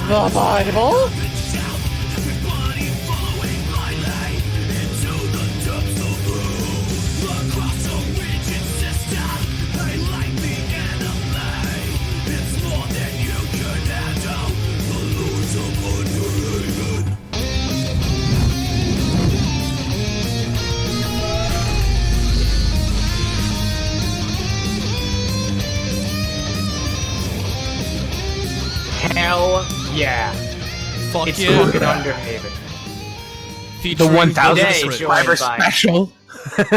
The Bible? Hell yeah. Fuck It's yeah. fucking Underhaven. Featuring The 1,000 Today, subscriber joined by- special.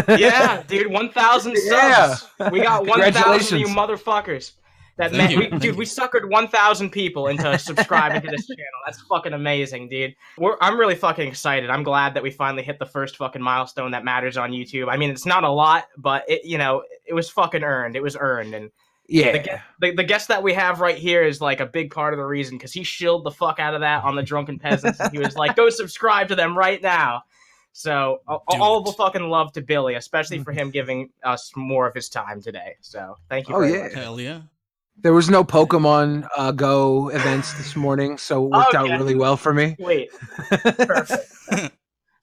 Yeah, dude, 1,000 Yeah. subs. We got 1,000 Congratulations. you motherfuckers. That Thank meant, you. dude, we suckered 1,000 people into subscribing to this channel. That's fucking amazing, dude. I'm really fucking excited. I'm glad that we finally hit the first fucking milestone that matters on YouTube. I mean, it's not a lot, but it was fucking earned. It was earned, and Yeah. the guest that we have right here is like a big part of the reason, because he shilled the fuck out of that on the Drunken Peasants, and he was like, go subscribe to them right now. So all the fucking love to Billy, especially for him giving us more of his time today. So thank you very much. Hell yeah. There was no Pokemon Go events this morning, so it worked out Okay. really well for me. Wait, perfect.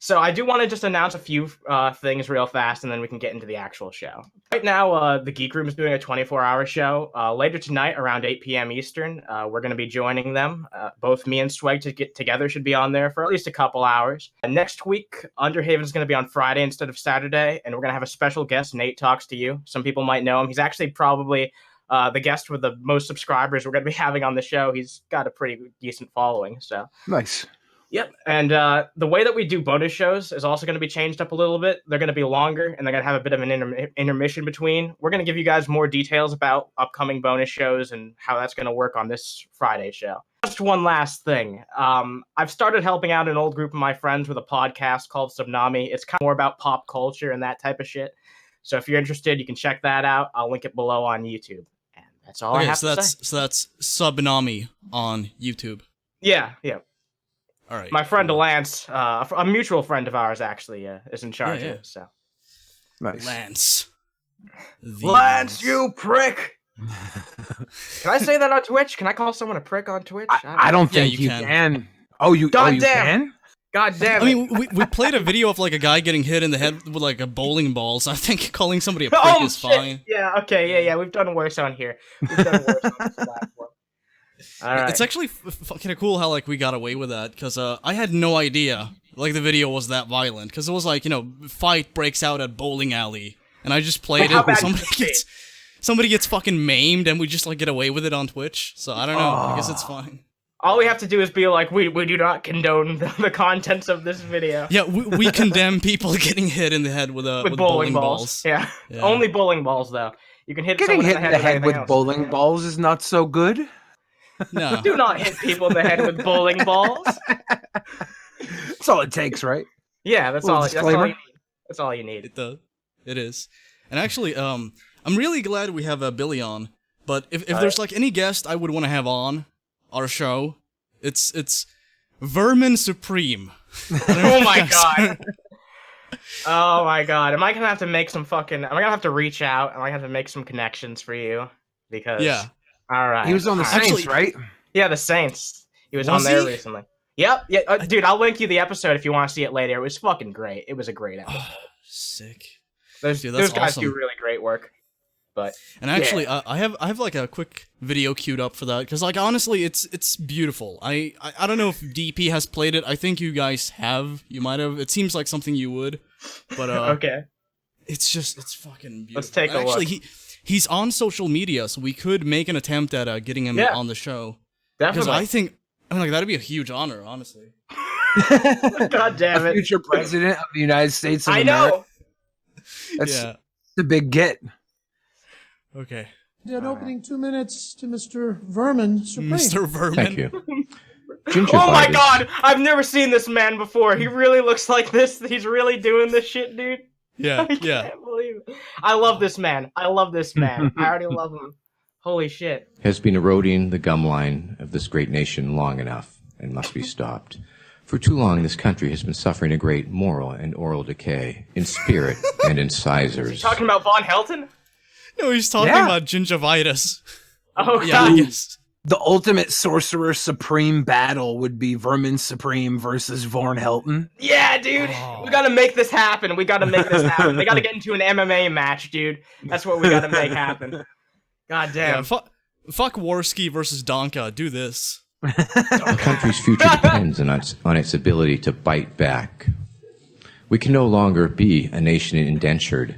So I do want to just announce a few things real fast, and then we can get into the actual show. Right now, the Geek Room is doing a 24-hour show. Later tonight, around 8 p.m. Eastern, we're going to be joining them. Both me and Swag together should be on there for at least a couple hours. Next week, Underhaven is going to be on Friday instead of Saturday, and we're going to have a special guest, Nate Talks to You. Some people might know him. He's actually probably the guest with the most subscribers we're going to be having on the show. He's got a pretty decent following, so... Nice. Yep, and the way that we do bonus shows is also going to be changed up a little bit. They're going to be longer, and they're going to have a bit of an intermission between. We're going to give you guys more details about upcoming bonus shows and how that's going to work on this Friday show. Just one last thing. I've started helping out an old group of my friends with a podcast called Subnami. It's kind of more about pop culture and that type of shit. So if you're interested, you can check that out. I'll link it below on YouTube. And that's all I have to say. So that's Subnami on YouTube. Yeah. All right. My friend Lance, a mutual friend of ours, actually, is in charge of it. So, Nice. Lance. Lance, you prick! Can I say that on Twitch? Can I call someone a prick on Twitch? I don't Yeah, think you you can. can. Oh, you Goddamn. can? God damn it! I mean, we played a video of like a guy getting hit in the head with like a bowling ball, so I think calling somebody a prick oh is shit! fine. Yeah, okay, yeah. We've done worse on here. We've done worse on this platform. All right. It's actually fucking cool how like we got away with that, because I had no idea like the video was that violent, because it was like, fight breaks out at bowling alley, and I just played How it, bad and could it be? somebody gets fucking maimed, and we just like get away with it on Twitch. So I don't know. I guess it's fine. All we have to do is be like, we do not condone the contents of this video. Yeah, we condemn people getting hit in the head with bowling balls. Yeah. Only bowling balls though. You can hit Getting someone hit in the head anything with else. bowling balls is not so good. No. Do not hit people in the head with bowling balls. That's all it takes, right? Yeah, that's Little all. That's all disclaimer. you need. That's all you need. It does. It is. And actually, I'm really glad we have Billy on. But if there's like any guest I would want to have on our show, it's Vermin Supreme. Oh my god. Oh my god. Am I gonna have to make some fucking? Am I gonna have to reach out? Am I gonna have to make some connections for you? Because Yeah. All right. He was on the All right. Saints, right? Yeah, the Saints. He was Was on there he? recently. Yep. Yeah, dude. I'll link you the episode if you want to see it later. It was fucking great. It was a great episode. Sick. Those Dude, that's guys awesome. do really great work. But And actually, I have like a quick video queued up for that, because like honestly, it's beautiful. I don't know if DP has played it. I think you guys have. You might have. It seems like something you would. But okay. it's fucking beautiful. Let's take a Actually, look. he's on social media, so we could make an attempt at getting him Yeah. on the show. Because Definitely. I think like that'd be a huge honor, honestly. God damn The it. future president of the United States of I America. know. That's Yeah. the big get. Okay. An opening 2 minutes to Mr. Vermin Supreme. Mr. Vermin. Thank you. Oh my god! I've never seen this man before. He really looks like this. He's really doing this shit, dude. Yeah, I yeah. can't believe it. I love this man. I love this man. I already love him. Holy shit. Has been eroding the gum line of this great nation long enough and must be stopped. For too long, this country has been suffering a great moral and oral decay in spirit and in sizers. Talking about Von Helton? No, he's talking Yeah. about gingivitis. Oh, Yeah, I God. guess. The ultimate Sorcerer Supreme battle would be Vermin Supreme versus Vorn Helton. Yeah, dude. Oh. We gotta make this happen. We gotta make this happen. They gotta get into an MMA match, dude. That's what we gotta make happen. God damn. Yeah, fuck Warski versus Donka. Do this. Our country's future depends on its ability to bite back. We can no longer be a nation indentured.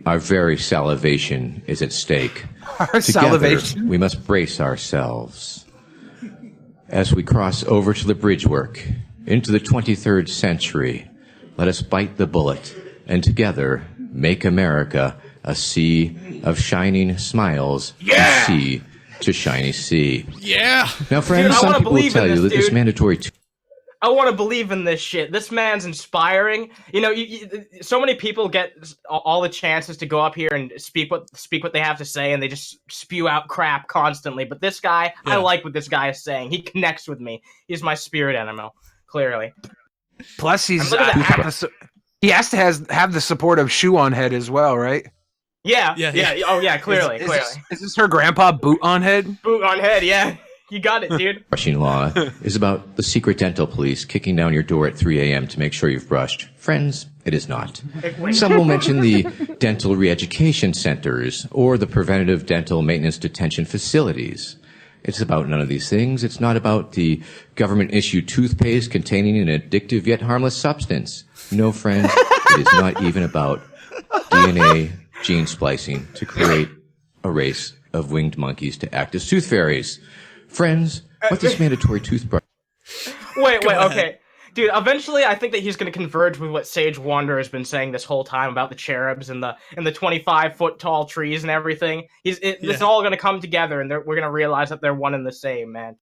Our very salivation is at stake. Our Together, salivation? we must brace ourselves. As we cross over to the bridge work, into the 23rd century, let us bite the bullet and together make America a sea of shining smiles, a sea to shiny sea. Yeah! Now, friends, Dude, I some wanna people will believe tell in you this, that this dude. mandatory I want to believe in this shit. This man's inspiring. You know, so many people get all the chances to go up here and speak what they have to say, and they just spew out crap constantly. But this guy, I like what this guy is saying. He connects with me. He's my spirit animal, clearly. Plus, he look at that. has to have the support of Shoe on Head as well, right? Yeah. Oh yeah, clearly. Is this her grandpa Boot on Head? Boot on head, yeah. You got it, dude. brushing law is about the secret dental police kicking down your door at 3 a.m. to make sure you've brushed. Friends, it is not. Some will mention the dental re-education centers or the preventative dental maintenance detention facilities. It's about none of these things. It's not about the government-issued toothpaste containing an addictive yet harmless substance. No, friends, it is not even about DNA gene splicing to create a race of winged monkeys to act as tooth fairies. Friends, what this mandatory toothbrush... Wait, okay. Dude, eventually I think that he's going to converge with what Sage Wanderer has been saying this whole time about the cherubs and the 25-foot tall trees and everything. It's all going to come together, and we're going to realize that they're one and the same, man.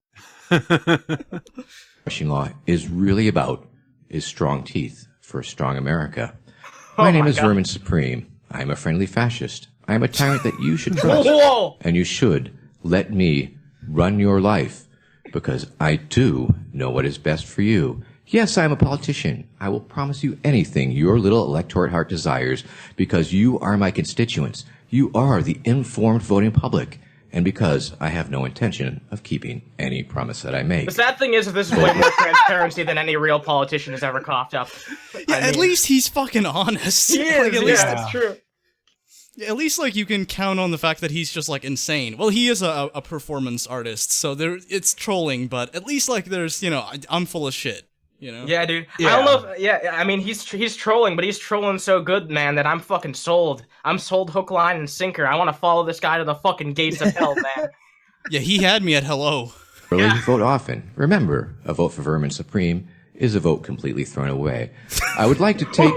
Brushing law is really about is strong teeth for a strong America. My name is Vermin Supreme. I am a friendly fascist. I am a tyrant that you should trust. Whoa! And you should let me run your life, because I do know what is best for you. Yes, I am a politician. I will promise you anything your little electorate heart desires, because you are my constituents. You are the informed voting public. And because I have no intention of keeping any promise that I make. The sad thing is, this is way more transparency than any real politician has ever coughed up. Yeah, at least he's fucking honest. He is, at least it's true. At least, like, you can count on the fact that he's just, like, insane. Well, he is a performance artist, so it's trolling, but at least, like, there's, I'm full of shit, Yeah, dude. Yeah. I don't know I mean, he's trolling, but he's trolling so good, man, that I'm fucking sold. I'm sold hook, line, and sinker. I want to follow this guy to the fucking gates of hell, man. Yeah, he had me at hello. Early, vote often. Remember, a vote for Vermin Supreme is a vote completely thrown away. I would like to take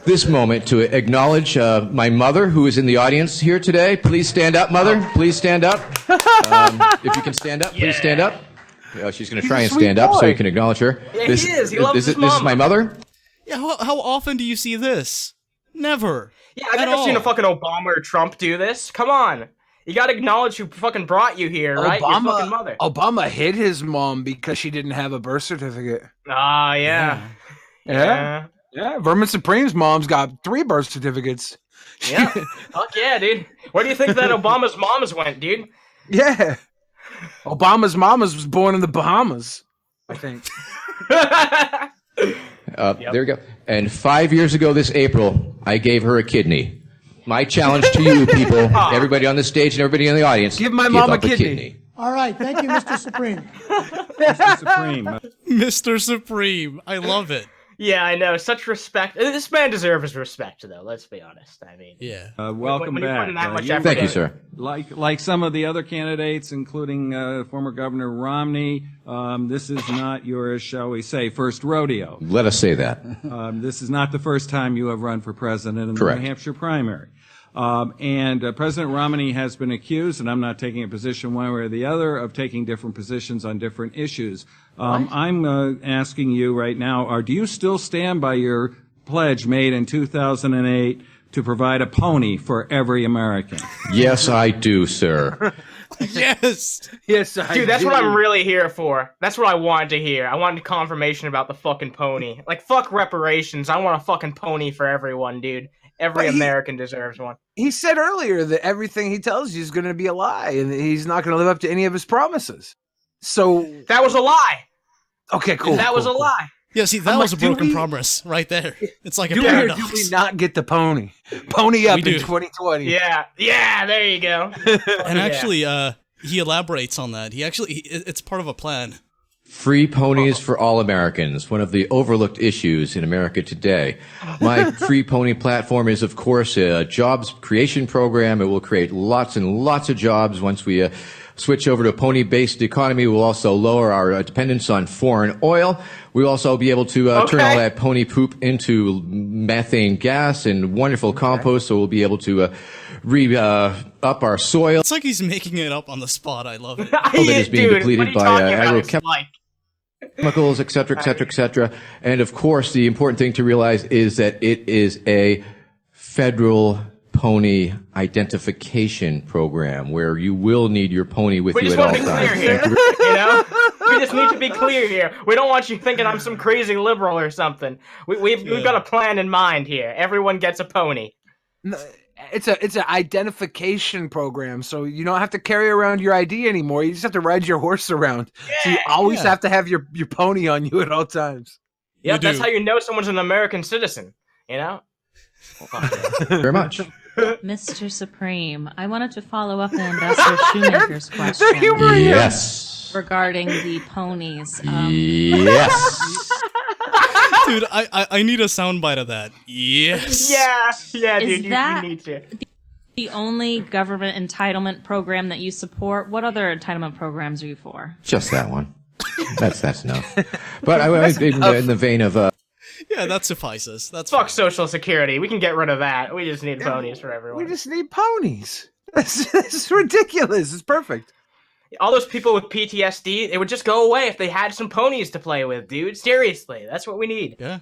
this moment to acknowledge my mother, who is in the audience here today. Please stand up, mother. Please stand up. If you can stand up, please stand up. She's going to try and stand up so you can acknowledge her. Yeah, he is. He loves his This is my mother. Yeah, how often do you see this? Never. Yeah, I've never seen a fucking Obama or Trump do this. Come on. You gotta acknowledge who fucking brought you here, right? Your fucking mother. Obama hid his mom because she didn't have a birth certificate. Ah, yeah. Yeah. Vermin Supreme's mom's got 3 birth certificates. Yeah. Fuck yeah, dude. Where do you think that Obama's moms went, dude? Yeah. Obama's mama was born in the Bahamas, I think. There we go. And 5 years ago this April, I gave her a kidney. My challenge to you people, everybody on the stage and everybody in the audience, Give my mom a up kidney. All right, thank you, Mr. Supreme. Mr. Supreme. Mr. Supreme. I love it. Yeah, I know. Such respect. This man deserves respect, though. Let's be honest. I mean, Yeah. Welcome when you put back. in that much You- effort Thank you, in- sir. Like some of the other candidates, including former Governor Romney, this is not your, shall we say, first rodeo. Let us say that. This is not the first time you have run for president in the Correct. New Hampshire primary. And President Romney has been accused, and I'm not taking a position one way or the other, of taking different positions on different issues. I'm asking you right now, do you still stand by your pledge made in 2008 to provide a pony for every American? Yes, I do, sir. Yes. Yes, I Dude, that's do. what I'm really here for. That's what I wanted to hear. I wanted confirmation about the fucking pony. Like, fuck reparations. I want a fucking pony for everyone, dude. Every American deserves one. He said earlier that everything he tells you is going to be a lie, and he's not going to live up to any of his promises. So that was a lie. Okay, cool. That was a lie. Yeah, see, that was a broken promise right there. It's like a do paradox. Do we not get the pony? Pony up in 2020. Yeah, there you go. And actually, he elaborates on that. It's part of a plan. Free ponies for all Americans, one of the overlooked issues in America today. My Free Pony platform is, of course, a jobs creation program. It will create lots and lots of jobs once we switch over to a pony-based economy. We'll also lower our dependence on foreign oil. We'll also be able to turn all that pony poop into methane gas and wonderful compost, so we'll be able to up our soil. It's like he's making it up on the spot. I love it. That is being depleted by agrochemicals, et cetera, et cetera, et cetera. And of course, the important thing to realize is that it is a federal pony identification program where you will need your pony with you at all times. We just need to be clear here. We don't want you thinking I'm some crazy liberal or something. We've got a plan in mind here. Everyone gets a pony. No, it's an identification program, so you don't have to carry around your ID anymore. You just have to ride your horse around. So you always have to have your pony on you at all times. Yep, that's how you know someone's an American citizen. You know. Very much. Mr. Supreme, I wanted to follow up on Ambassador Shoemaker's question. Yes. Regarding the ponies. Yes. Dude, I need a soundbite of that. Yes. Yeah, Is dude, that you need to. The only government entitlement program that you support? What other entitlement programs are you for? Just that one. That's enough. But in the vein of yeah, that suffices. That's fuck Social Security. We can get rid of that. We just need ponies for everyone. We just need ponies. This is ridiculous. It's perfect. All those people with PTSD, it would just go away if they had some ponies to play with, dude. Seriously, that's what we need. Yeah.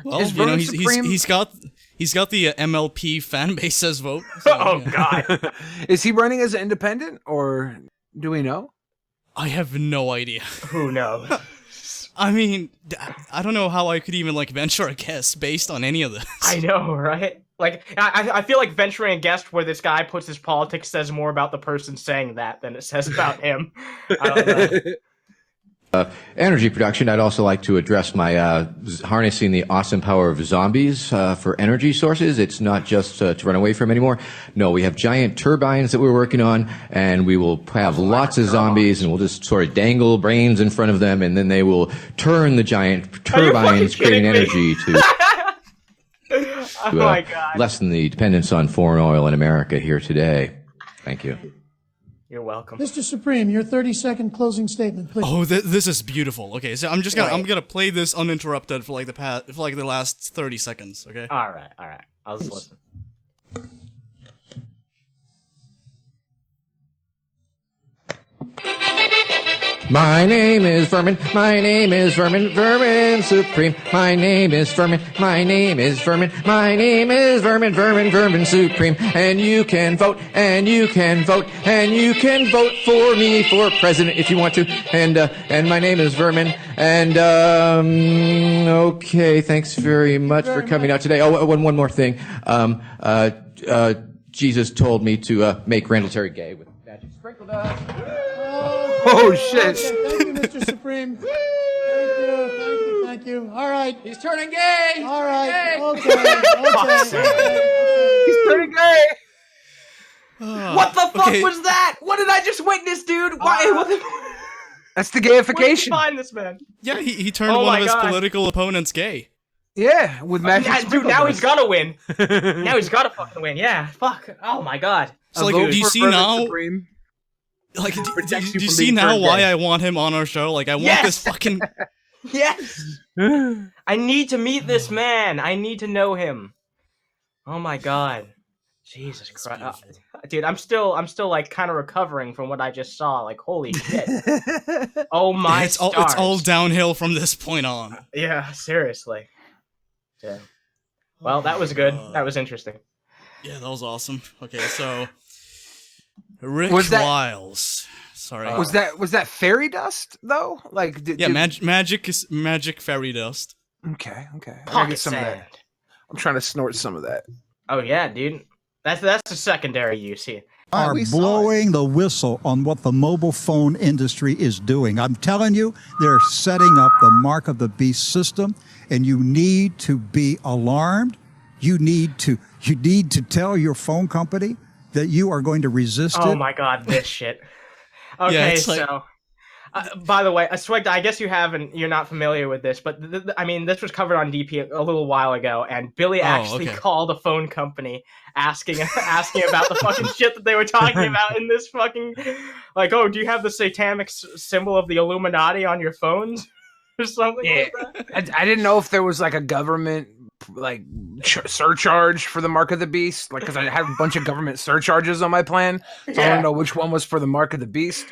Well, he's got the MLP fan base as vote. So, God. Is he running as an independent, or do we know? I have no idea. Who knows? I mean, I don't know how I could even venture a guess based on any of this. I know, right? I feel like venturing a guess where this guy puts his politics says more about the person saying that than it says about him. I don't know. Energy production, I'd also like to address my harnessing the awesome power of zombies for energy sources. It's not just to run away from anymore. No, we have giant turbines that we're working on, and we will have lots of zombies, and we'll just sort of dangle brains in front of them, and then they will turn the giant turbines, creating energy to my God. lessen the dependence on foreign oil in America here today. Thank you. You're welcome. Mr. Supreme, your 30-second closing statement, please. Oh, this is beautiful. Okay, so I'm gonna play this uninterrupted for the last 30 seconds. Okay. All right. I'll just listen. My name is Vermin. My name is Vermin. Vermin Supreme. My name is Vermin. My name is Vermin. My name is Vermin. Vermin Supreme. And you can vote. And you can vote. And you can vote for me for president if you want to. And my name is Vermin. And okay. Thanks very much for coming out today. Oh, one more thing. Jesus told me to make Randall Terry gay with magic sprinkled up. Oh, shit. Okay, thank you, Mr. Supreme. Thank you. All right. He's turning gay. All right. Gay. Okay. He's pretty gay. What the fuck was that? What did I just witness, dude? Why? That's the Where did gayification. you find this man? Yeah, he turned one of his political opponents gay. Yeah, with magic. Yeah, dude, now he's gotta win. Now he's gotta fucking win. Yeah, fuck. Oh my God. So do you see now? Supreme. Do you see now why I want him on our show? I want this fucking... Yes! I need to meet this man. I need to know him. Oh my God. Jesus Christ. Dude, I'm still kind of recovering from what I just saw. Holy shit. Oh my stars. It's all downhill from this point on. Yeah, seriously. Yeah. Well, that was good. That was interesting. Yeah, that was awesome. Okay, so... Rick Wiles. Sorry. Was that fairy dust though? Magic fairy dust. Okay. I gotta Pocket get some of sand. that. I'm trying to snort some of that. Oh yeah, dude. That's the secondary use here. Are blowing the whistle on what the mobile phone industry is doing. I'm telling you, they're setting up the mark of the beast system, and you need to be alarmed. You need to tell your phone company that you are going to resist it. Oh my god, this shit. Okay, Yeah, it's like- so by the way, Swig, I guess you're not familiar with this, but I mean, this was covered on DP a little while ago, and Billy actually called a phone company asking about the fucking shit that they were talking about in this fucking, like, oh, do you have the satanic symbol of the Illuminati on your phones or something like that? I didn't know if there was like a government like surcharge for the mark of the beast, like, because I had a bunch of government surcharges on my plan, so I don't know which one was for the mark of the beast.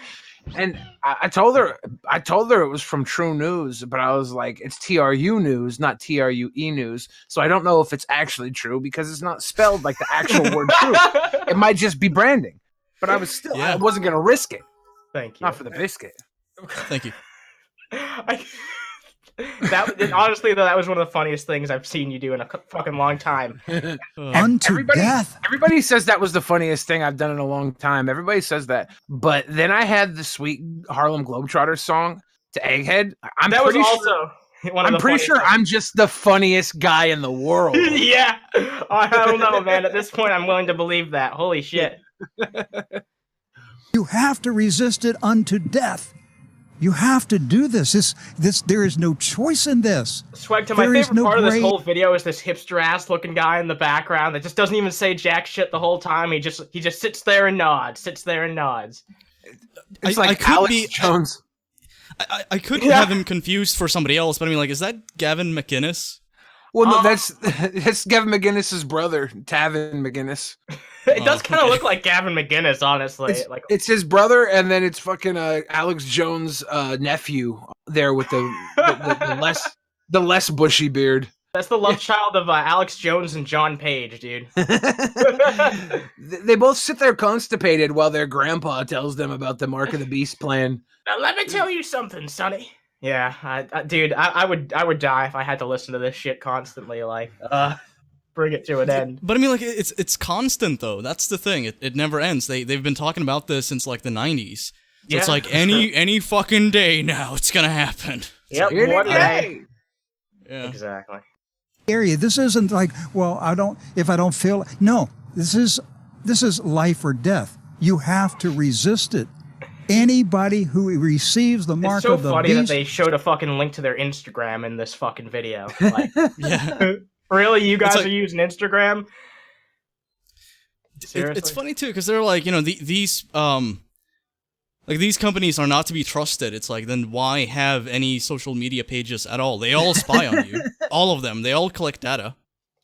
And I told her it was from True News, but I was like, it's TRU News, not TRUE News. So I don't know if it's actually true because it's not spelled like the actual word true. It might just be branding. But I wasn't gonna risk it. Thank you. Not for the biscuit. Thank you. Honestly, though, that was one of the funniest things I've seen you do in a fucking long time. Unto death. Everybody says that was the funniest thing I've done in a long time. Everybody says that. But then I had the sweet Harlem Globetrotters song to Egghead. I'm pretty sure I'm just the funniest guy in the world. Yeah. I don't know, man. At this point, I'm willing to believe that. Holy shit. You have to resist it unto death. You have to do this. There is no choice in this. Swag, to my favorite part of this whole video is this hipster-ass looking guy in the background that just doesn't even say jack shit the whole time. He just sits there and nods. It's like Alex Jones. I could have him confused for somebody else, but I mean, like, is that Gavin McInnes? Well, no, that's Gavin McGinnis's brother, Tavin McGinnis. It does kind of look like Gavin McGinnis, honestly. It's his brother, and then it's fucking Alex Jones' nephew there with the less bushy beard. That's the love child of Alex Jones and John Page, dude. They both sit there constipated while their grandpa tells them about the Mark of the Beast plan. Now let me tell you something, Sonny. Yeah, dude, I would die if I had to listen to this shit constantly. Like, bring it to an end. But I mean, like, it's constant though. That's the thing. It never ends. They've been talking about this since like the 90s. So it's like any fucking day now, it's gonna happen. Yep, one day. Yeah, exactly. Area. This isn't like, well, if I don't feel. No, this is life or death. You have to resist it. Anybody who receives the mark of the beast... It's so funny that they showed a fucking link to their Instagram in this fucking video. Like, really? You guys are using Instagram? Seriously? It's funny too, because they're like, these companies are not to be trusted. It's like, then why have any social media pages at all? They all spy on you. All of them. They all collect data.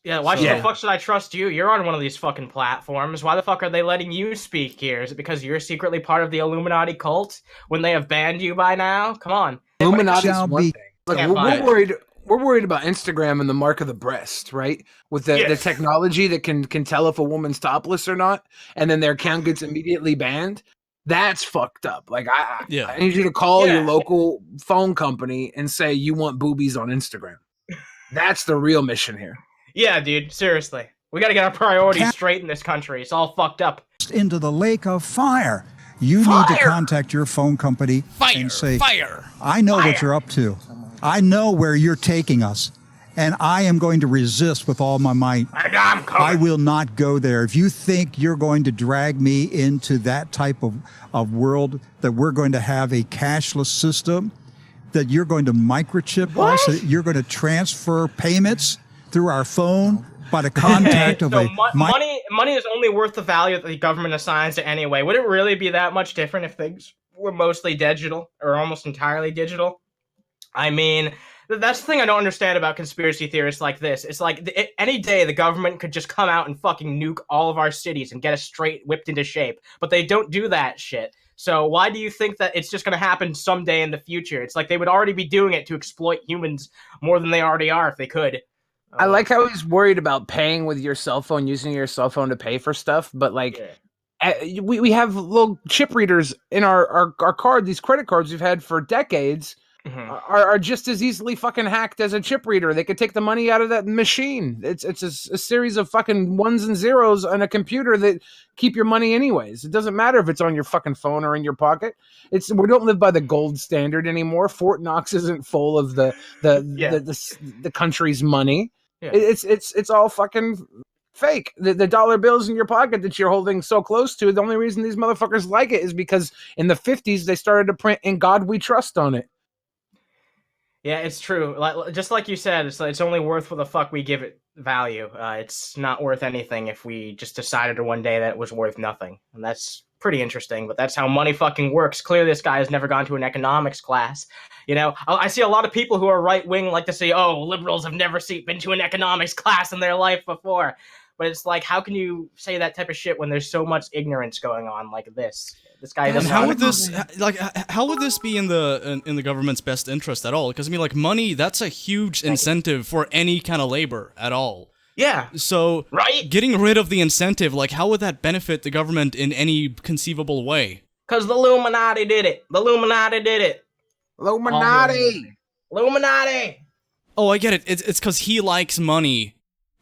Yeah, why the fuck should I trust you? You're on one of these fucking platforms. Why the fuck are they letting you speak here? Is it because you're secretly part of the Illuminati cult when they have banned you by now? Come on. Illuminati's one thing. Like, we're worried about Instagram and the mark of the breast, right? With the technology that can tell if a woman's topless or not, and then their account gets immediately banned. That's fucked up. Like, I need you to call your local phone company and say you want boobies on Instagram. That's the real mission here. Yeah, dude, seriously. We gotta get our priorities straight in this country. It's all fucked up. Into the lake of fire. You need to contact your phone company and say, I know what you're up to. I know where you're taking us. And I am going to resist with all my might. I will not go there. If you think you're going to drag me into that type of world, that we're going to have a cashless system, that you're going to microchip us, that you're going to transfer payments through our phone by the contact of money is only worth the value that the government assigns it anyway. Would it really be that much different if things were mostly digital or almost entirely digital? I mean, that's the thing I don't understand about conspiracy theorists like this. It's like any day the government could just come out and fucking nuke all of our cities and get us straight whipped into shape, but they don't do that shit. So why do you think that it's just going to happen someday in the future? It's like they would already be doing it to exploit humans more than they already are if they could. I like how he's worried about paying with your cell phone, using your cell phone to pay for stuff. But like, we have little chip readers in our card, these credit cards we've had for decades. are just as easily fucking hacked as a chip reader. They could take the money out of that machine. It's a series of fucking ones and zeros on a computer that keep your money anyways. It doesn't matter if it's on your fucking phone or in your pocket. We don't live by the gold standard anymore. Fort Knox isn't full of the country's money. Yeah. It's all fucking fake. The dollar bills in your pocket that you're holding so close to, the only reason these motherfuckers like it is because in the 50s they started to print "In God We Trust" on it. Yeah, it's true. Just like you said, it's only worth what the fuck we give it value. It's not worth anything if we just decided one day that it was worth nothing. And that's pretty interesting, but that's how money fucking works. Clearly this guy has never gone to an economics class. You know, I see a lot of people who are right-wing like to say, oh, liberals have never been to an economics class in their life before. But it's like, how can you say that type of shit when there's so much ignorance going on like this? This guy doesn't. How would this be in the government's best interest at all? Because I mean, like, money, that's a huge incentive for any kind of labor at all. Yeah. So, right? Getting rid of the incentive, like, how would that benefit the government in any conceivable way? Because the Illuminati did it. The Illuminati did it. Illuminati. Illuminati. Oh, I get it. It's because he likes money,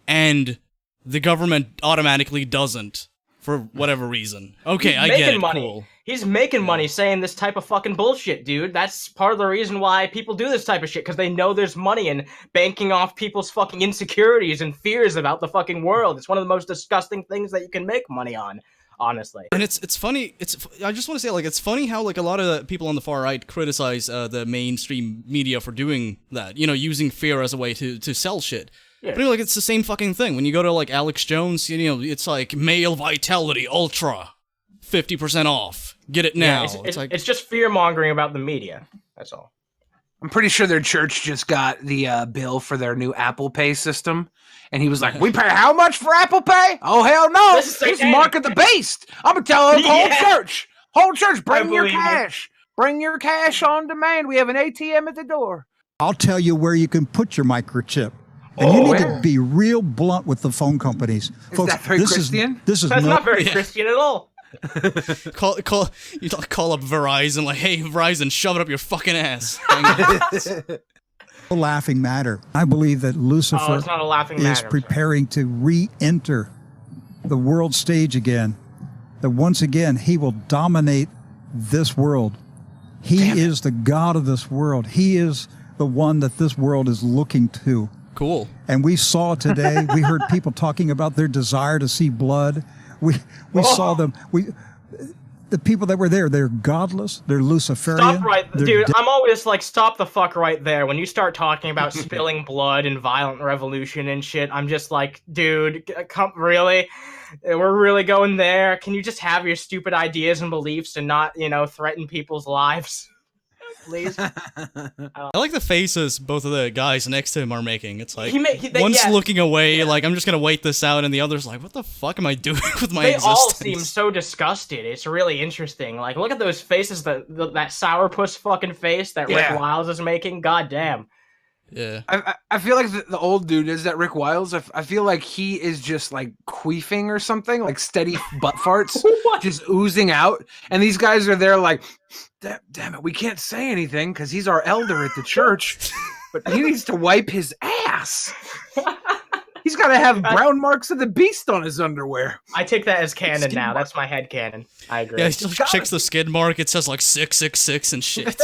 and the government automatically doesn't. For whatever reason. Okay, I get it. Money. Cool. He's making money saying this type of fucking bullshit, dude. That's part of the reason why people do this type of shit, because they know there's money and banking off people's fucking insecurities and fears about the fucking world. It's one of the most disgusting things that you can make money on, honestly. And it's funny. I just want to say, like, it's funny how, like, a lot of people on the far right criticize the mainstream media for doing that. You know, using fear as a way to sell shit. Yeah. But like, it's the same fucking thing. When you go to like Alex Jones, you know, it's like male vitality ultra, 50% off. Get it now. Yeah, it's just fear mongering about the media. That's all. I'm pretty sure their church just got the bill for their new Apple Pay system, and he was like, "We pay how much for Apple Pay? Oh hell no! This is Mark of the Beast. I'm gonna tell the whole church, bring your cash, bring your cash on demand. We have an ATM at the door. I'll tell you where you can put your microchip." And you need to be real blunt with the phone companies. Folks, that very Christian? This is That's not very Christian at all. call up Verizon, like, hey, Verizon, shove it up your fucking ass. A laughing matter. I believe that Lucifer it's not a laughing matter, preparing to re-enter the world stage again. That once again, he will dominate this world. He is the God of this world. He is the one that this world is looking to. Cool. And we saw today, we heard people talking about their desire to see blood. We saw them. The people that were there, they're godless. They're Luciferian. Stop right, dude. I'm always like, stop the fuck right there. When you start talking about spilling blood and violent revolution and shit, I'm just like, dude, really? We're really going there? Can you just have your stupid ideas and beliefs and not, you know, threaten people's lives? Please. I like the faces both of the guys next to him are making. It's like one's looking away, like, I'm just gonna wait this out, and the other's like, what the fuck am I doing with my existence? They all seem so disgusted. It's really interesting. Like, look at those faces, that sourpuss fucking face that Rick Wiles is making. God damn. Yeah. I feel like the old dude is that Rick Wiles. I feel like he is just like queefing or something, like steady butt farts just oozing out. And these guys are there like, damn it, we can't say anything because he's our elder at the church, but he needs to wipe his ass. He's got to have brown marks of the beast on his underwear. I take that as canon now. That's my head canon. I agree. Yeah, he just checks the skid mark. It says like 666 and shit.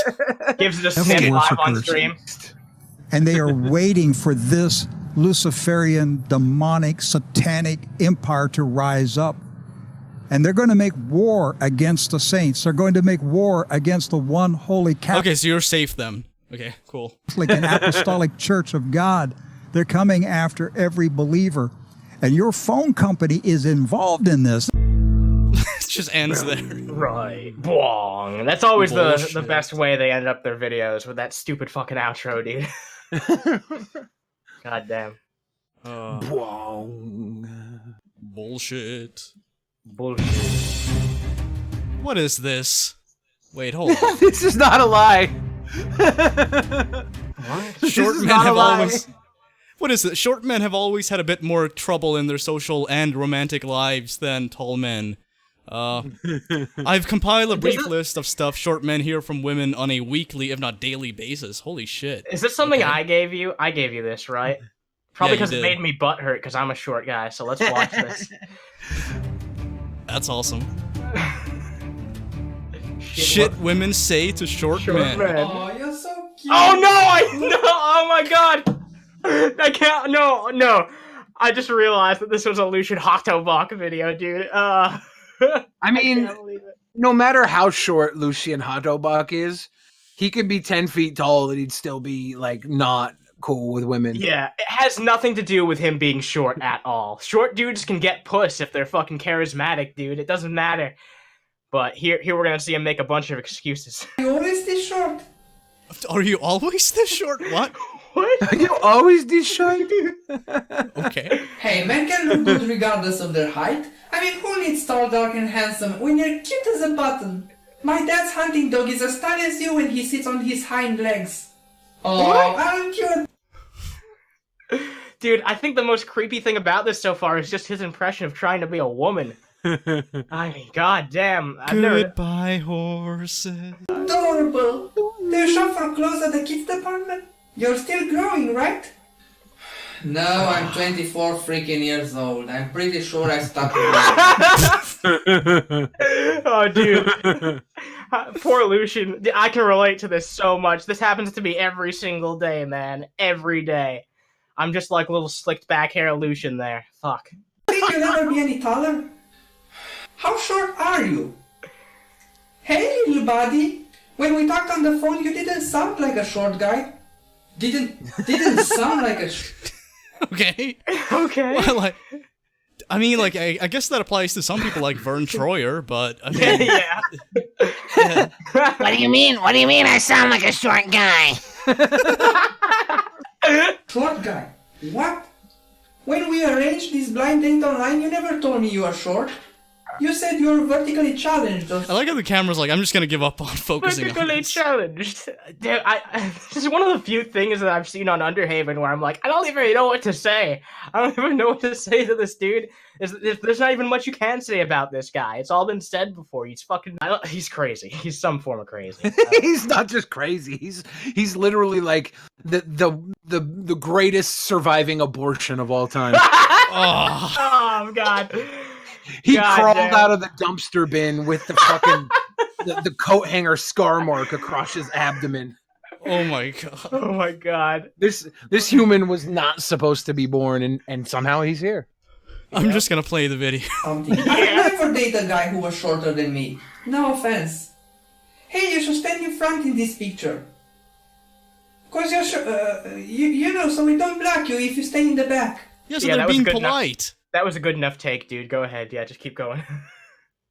Gives it a spin live on stream. And they are waiting for this Luciferian, demonic, satanic empire to rise up. And they're going to make war against the saints. They're going to make war against the one holy Catholic. Okay, so you're safe then. Okay, cool. And apostolic church of God. They're coming after every believer. And your phone company is involved in this. It just ends there. Right. Bwong. That's always the best way they end up their videos, with that stupid fucking outro, dude. God damn. Bullshit. Bullshit. What is this? Wait, hold on. This is not a lie. What? Short men have always... What is it? Short men have always had a bit more trouble in their social and romantic lives than tall men. I've compiled a brief list of stuff short men hear from women on a weekly, if not daily basis. Holy shit. Is this something I gave you? I gave you this, right? Probably because it made me butthurt because I'm a short guy, so let's watch this. That's awesome. Shit women say to short men. Oh, you're so cute. Oh no! Oh my god! I can't. No. I just realized that this was a Lucian Hottobach video, dude. I mean, no matter how short Lucian Hottobach is, he could be 10 feet tall and he'd still be like not cool with women. Yeah, it has nothing to do with him being short at all. Short dudes can get puss if they're fucking charismatic, dude. It doesn't matter. But here we're gonna see him make a bunch of excuses. You always this short. Are you always this short? What? What? Are you always this short? Okay. Hey, men can look good regardless of their height. I mean, who needs tall, dark, and handsome when you're cute as a button? My dad's hunting dog is as tall as you when he sits on his hind legs. Oh, I'm cute. Dude, I think the most creepy thing about this so far is just his impression of trying to be a woman. I mean, goddamn. Goodbye, horses. Adorable. Do you shop for clothes at the kids department? You're still growing, right? No, I'm 24 freaking years old. I'm pretty sure I stopped growing. Oh, dude. Poor Lucian. I can relate to this so much. This happens to me every single day, man. Every day. I'm just like little slicked back hair Lucian there. Fuck. Think you'll ever be any taller? How short are you? Hey, little buddy. When we talked on the phone, you didn't sound like a short guy. Didn't sound like a. Okay. Okay. Well, I mean, I guess that applies to some people like Vern Troyer, but I mean, yeah. What do you mean? What do you mean I sound like a short guy? Short guy? What? When we arranged this blind date online, you never told me you are short. You said you were vertically challenged. I like how the camera's like, I'm just gonna give up on focusing on vertically this. challenged. Dude, this is one of the few things that I've seen on Underhaven where I'm like, I don't even know what to say. I don't even know what to say to this dude. There's not even much you can say about this guy. It's all been said before. He's fucking. He's crazy. He's some form of crazy. He's not just crazy. He's literally like the greatest surviving abortion of all time. Oh God. He crawled out of the dumpster bin with the fucking the coat hanger scar mark across his abdomen. Oh my god. Oh my god. This human was not supposed to be born, and somehow he's here. I'm just gonna play the video. I'll never date a guy who was shorter than me. No offense. Hey, you should stand in front in this picture. Cause you're you know, so we don't block you if you stay in the back. Yeah, so they're being polite. That was a good enough take, dude. Go ahead. Yeah, just keep going.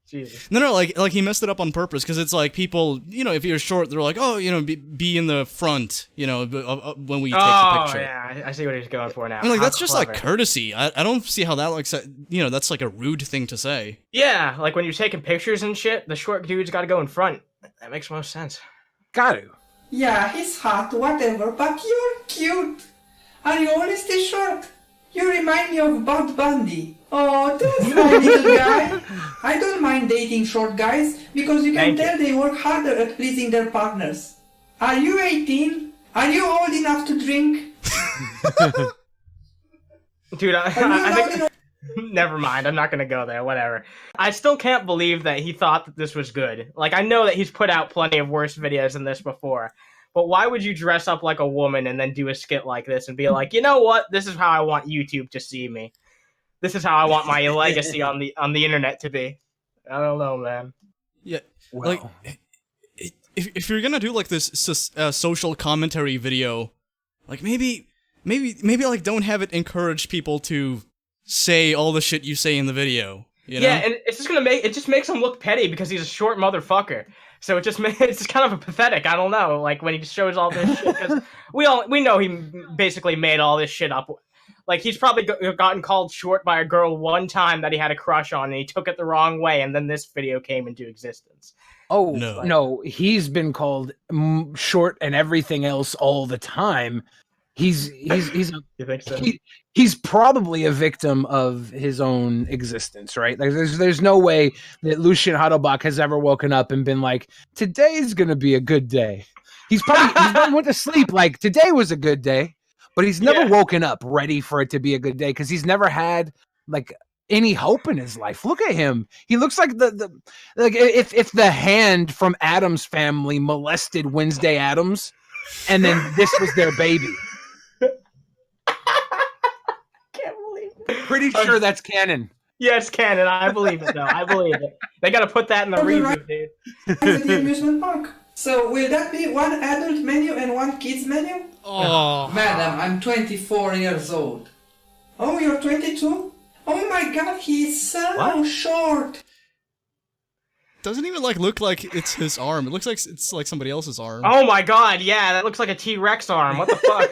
Jesus. No, like he messed it up on purpose because it's like people, you know, if you're short, they're like, oh, you know, be in the front, you know, when we take the picture. Oh yeah, I see what he's going for now. I'm like, that's just like courtesy. I don't see how that like, you know, that's like a rude thing to say. Yeah, like when you're taking pictures and shit, the short dude's got to go in front. That makes most sense. Got to. Yeah, he's hot, whatever, but you're cute. Are you always this short? You remind me of Bud Bundy. Oh, that's my little guy. I don't mind dating short guys because you can tell they work harder at pleasing their partners. Are you 18? Are you old enough to drink? Dude, I think... Never mind, I'm not gonna go there, whatever. I still can't believe that he thought that this was good. Like, I know that he's put out plenty of worse videos than this before. But why would you dress up like a woman and then do a skit like this and be like, you know what? This is how I want YouTube to see me. This is how I want my legacy on the internet to be. I don't know, man. Yeah, well, like if you're gonna do like this social commentary video, like maybe like don't have it encourage people to say all the shit you say in the video. You know? Yeah, and it's just it just makes him look petty because he's a short motherfucker. So it's just kind of pathetic. I don't know, like when he shows all this shit, because we know he basically made all this shit up. Like he's probably gotten called short by a girl one time that he had a crush on, and he took it the wrong way, and then this video came into existence. Oh no, he's been called short and everything else all the time. he's a, You think so? he's probably a victim of his own existence, right? Like there's no way that Lucian Huddlebach has ever woken up and been like, today's gonna be a good day. He's probably went to sleep like today was a good day, but he's never woken up ready for it to be a good day because he's never had like any hope in his life. Look at him. He looks like like if the Hand from Addams Family molested Wednesday Addams, and then this was their baby. Can't believe it. Pretty sure that's canon. Yeah, it's canon. I believe it, though. I believe it. They got to put that in the reboot, dude. At the amusement park. So will that be one adult menu and one kids menu? Oh. Madam, I'm 24 years old. Oh, you're 22? Oh my god, he's so short. Doesn't even look like it's his arm. It looks like it's like somebody else's arm. Oh my god, yeah, that looks like a T-Rex arm. What the fuck?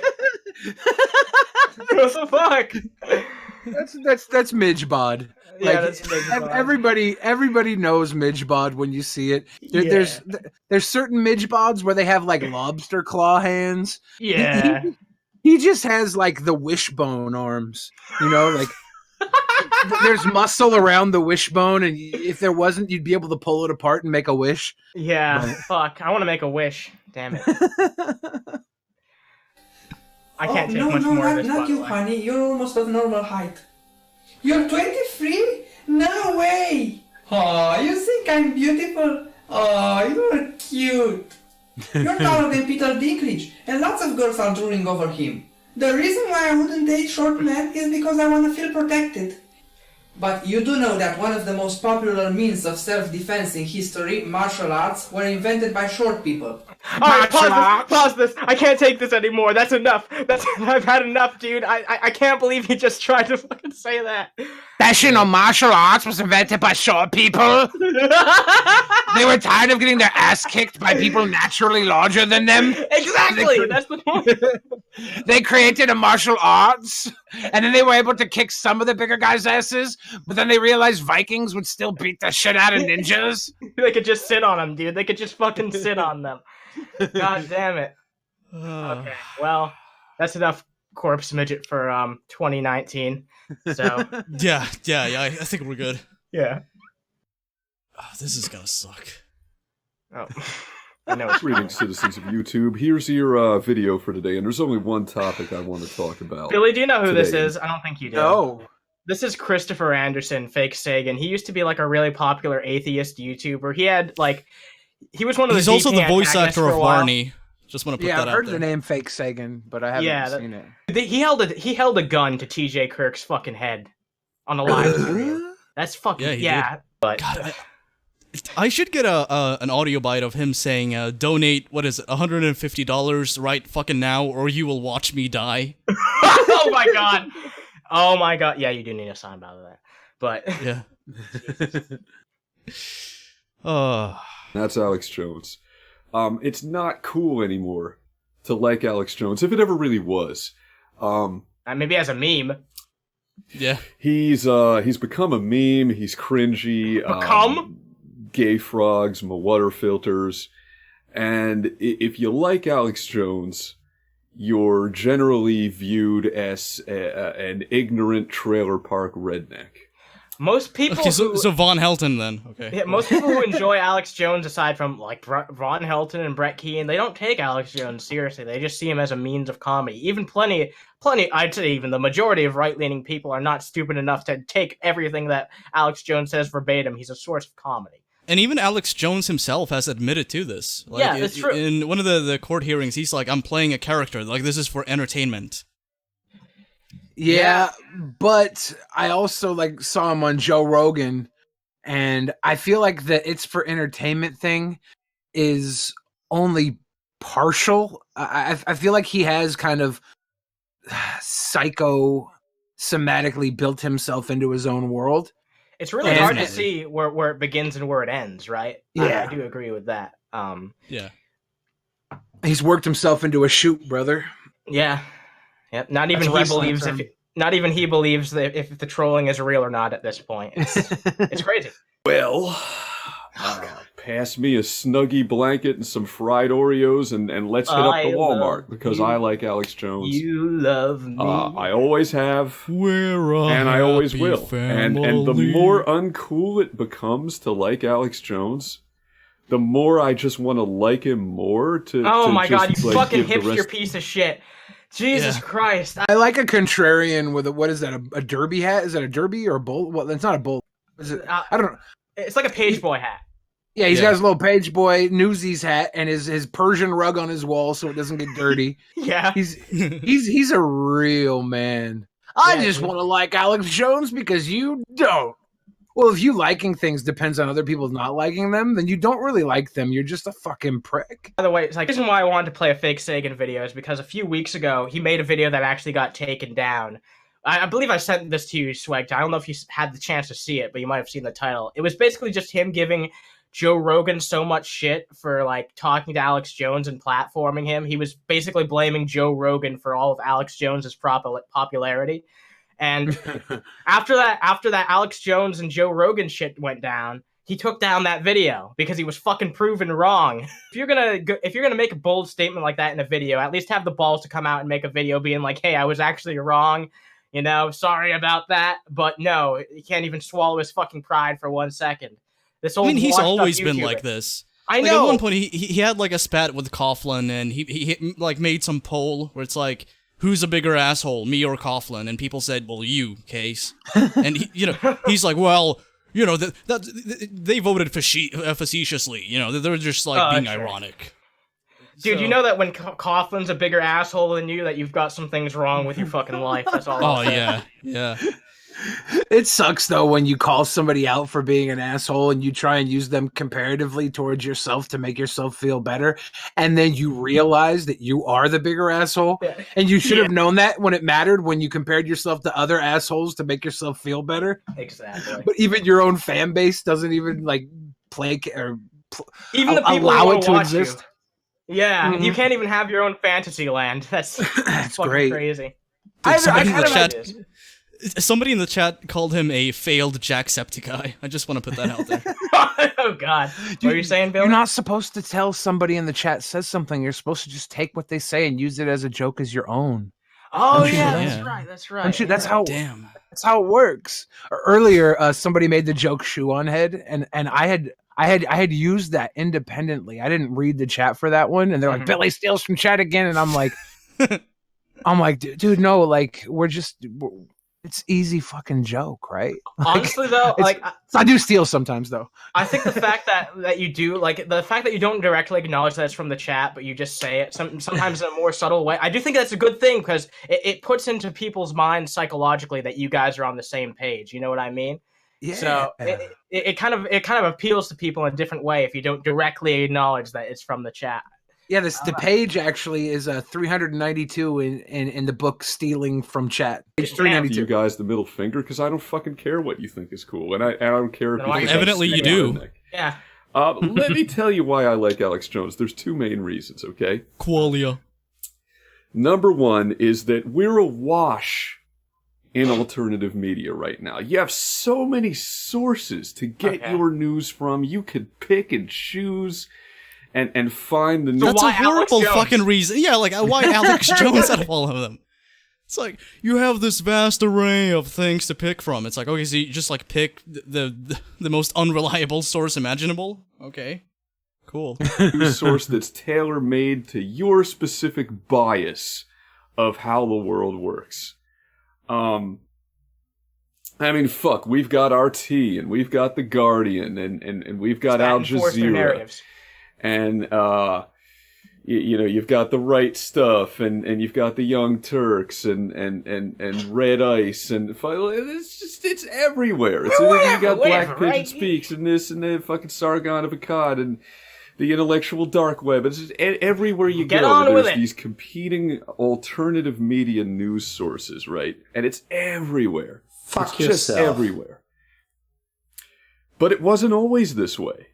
What the fuck? That's Midgebod. Yeah, that's Midgebod. Everybody knows Midgebod when you see it. There's certain Midgebods where they have like lobster claw hands. Yeah. He just has like the wishbone arms. You know, like there's muscle around the wishbone, and if there wasn't, you'd be able to pull it apart and make a wish. Yeah, fuck. I want to make a wish. Damn it. I can't take much more of this, not you, honey. You're almost of normal height. You're 23? No way! Oh, you think I'm beautiful? Oh, you're cute. You're taller than Peter Dinklage, and lots of girls are drooling over him. The reason why I wouldn't date short men is because I want to feel protected. But you do know that one of the most popular means of self-defense in history, martial arts, were invented by short people. Alright, pause this. I can't take this anymore. That's enough. I've had enough, dude. I can't believe he just tried to fucking say that. Fashion or martial arts was invented by short people. They were tired of getting their ass kicked by people naturally larger than them. Exactly. That's the point. They created a martial arts, and then they were able to kick some of the bigger guys' asses, but then they realized Vikings would still beat the shit out of ninjas. They could just sit on them, dude. They could just fucking sit on them. God damn it. Okay, well, that's enough corpse midget for 2019. So Yeah, I think we're good. yeah. Oh, this is gonna suck. Oh, I know. It's Greetings, citizens of YouTube. Here's your video for today, and there's only one topic I want to talk about. Billy, do you know who this today. is? I don't think you do. No. This is Christopher Anderson, FakeSagan. He used to be like a really popular atheist YouTuber. He had like, he was one of the. He's also the voice antagonists actor for of a while. Barney. Just want to put that I've out heard there. the name FakeSagan, but I haven't seen it. He held a gun to TJ Kirk's fucking head on a live stream. That's fucking Yeah, he did. But God, I should get an audio bite of him saying, donate, what is it, $150 right fucking now, or you will watch me die. Oh my god. Oh my god. Yeah, you do need a sound out of that. But yeah. That's Alex Jones. It's not cool anymore to like Alex Jones, if it ever really was. maybe as a meme. Yeah. He's become a meme. He's cringy. Gay frogs, my water filters. And if you like Alex Jones, you're generally viewed as an ignorant trailer park redneck. Most people so Von Helton then. Okay. Yeah, most people who enjoy Alex Jones, aside from like Von Helton and Brett Keane, they don't take Alex Jones seriously. They just see him as a means of comedy. Even plenty, I'd say even the majority of right-leaning people are not stupid enough to take everything that Alex Jones says verbatim. He's a source of comedy. And even Alex Jones himself has admitted to this. Like, yeah, that's true. In one of the court hearings, he's like, I'm playing a character. Like, this is for entertainment. Yeah, but I also like saw him on Joe Rogan, and I feel like the "it's for entertainment" thing is only partial. I feel like he has kind of psychosomatically built himself into his own world. It's really hard to see where it begins and where it ends, right? Yeah, I do agree with that. Yeah, he's worked himself into a shoot, brother. Yeah. Yep. Not even he believes that if the trolling is real or not at this point. It's crazy. Well, pass me a Snuggie blanket and some fried Oreos and let's hit up the Walmart because I like Alex Jones. You love me. I always have. We're a and I always happy will. And the more uncool it becomes to like Alex Jones, the more I just want to like him more. Oh my god, you like, fucking hipster piece of shit. Jesus Christ. I like a contrarian with what is that, a derby hat? Is that a derby or a bull? Well, it's not a bull. Is it? I don't know. It's like a page boy hat. Yeah, he's got his little page boy Newsies hat and his Persian rug on his wall so it doesn't get dirty. Yeah. He's a real man. I just want to like Alex Jones because you don't. Well, if you liking things depends on other people not liking them, then you don't really like them. You're just a fucking prick. By the way, it's like the reason why I wanted to play a FakeSagan video is because a few weeks ago he made a video that actually got taken down. I believe I sent this to you, Swag. I don't know if you had the chance to see it, but you might have seen the title. It was basically just him giving Joe Rogan so much shit for like talking to Alex Jones and platforming him. He was basically blaming Joe Rogan for all of Alex Jones's popularity. And after that Alex Jones and Joe Rogan shit went down, he took down that video because he was fucking proven wrong. If you're gonna make a bold statement like that in a video, at least have the balls to come out and make a video being like, "Hey, I was actually wrong. You know, sorry about that." But no, he can't even swallow his fucking pride for 1 second. This old he's always been like this. I know. Like, at one point, he had like a spat with Coughlin, and he like made some poll where it's like, who's a bigger asshole, me or Coughlin? And people said, well, you, Case. And he's like, well, they voted facetiously. You know, they're just like being ironic. Dude, you know that when Coughlin's a bigger asshole than you, that you've got some things wrong with your fucking life. That's all. Oh yeah. It sucks though when you call somebody out for being an asshole and you try and use them comparatively towards yourself to make yourself feel better, and then you realize that you are the bigger asshole, and you should have known that when it mattered, when you compared yourself to other assholes to make yourself feel better. Exactly. But even your own fan base doesn't even like even the people allow who it to watch exist. You. Yeah, you can't even have your own fantasy land. That's fucking great. crazy. Somebody in the chat called him a failed Jacksepticeye. I just want to put that out there. Oh, God. What are you saying, Bill? You're not supposed to tell somebody in the chat says something. You're supposed to just take what they say and use it as a joke as your own. Oh, yeah, that's right. That's how it works. Earlier, somebody made the joke shoe on head, and I had used that independently. I didn't read the chat for that one, and they're like, Billy steals from chat again, and I'm like, dude, no, like, it's easy fucking joke, right? Honestly, though, I do steal sometimes, though. I think the fact that you do, like, the fact that you don't directly acknowledge that it's from the chat, but you just say it sometimes in a more subtle way, I do think that's a good thing, because it puts into people's minds psychologically that you guys are on the same page. You know what I mean? Yeah. So it kind of appeals to people in a different way if you don't directly acknowledge that it's from the chat. Yeah, the page actually is 392 in the book Stealing from Chat. Page 392. You guys the middle finger because I don't fucking care what you think is cool, and I don't care if you think evidently you do. Yeah. Let me tell you why I like Alex Jones. There's two main reasons, okay? Qualia. Number one is that we're awash in alternative media right now. You have so many sources to get your news from. You could pick and choose. And find the... That's a horrible fucking reason. Yeah, like, why Alex Jones out of all of them? It's like, you have this vast array of things to pick from. It's like, okay, so you just, like, pick the most unreliable source imaginable? Okay. Cool. News source that's tailor-made to your specific bias of how the world works. I mean, fuck, we've got RT, and we've got The Guardian, and we've got Al Jazeera. And, you've got the right stuff, and you've got the Young Turks, and Red Ice, and it's everywhere. You got Black Pigeon Speaks, and this, and the fucking Sargon of Akkad, and the intellectual dark web. It's just everywhere you go. There's these competing alternative media news sources, right? And it's everywhere. Fuck yourself. Just everywhere. But it wasn't always this way.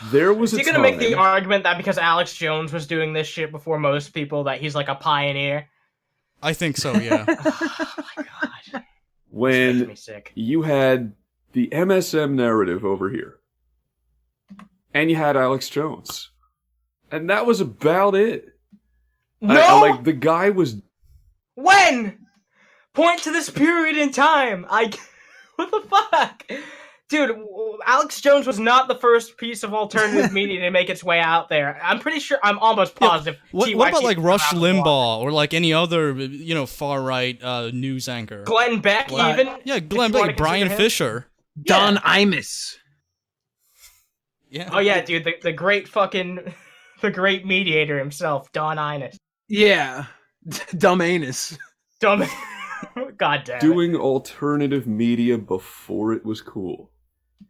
There was Is he going to make the argument that because Alex Jones was doing this shit before most people, that he's like a pioneer? I think so, yeah. Oh my god. When you had the MSM narrative over here, and you had Alex Jones. And that was about it. No! Like, the guy was... When? Point to this period in time. What the fuck? Dude, Alex Jones was not the first piece of alternative media to make its way out there. I'm pretty sure, I'm almost positive. What about like Rush Limbaugh or like any other, far-right news anchor? Glenn Beck, even? Yeah, Glenn Beck, Brian Fisher. Don Imus. Yeah. Oh yeah, dude, the great fucking... The great mediator himself, Don Imus. Yeah. Dumb anus. Dumb... God damn it. Doing alternative media before it was cool.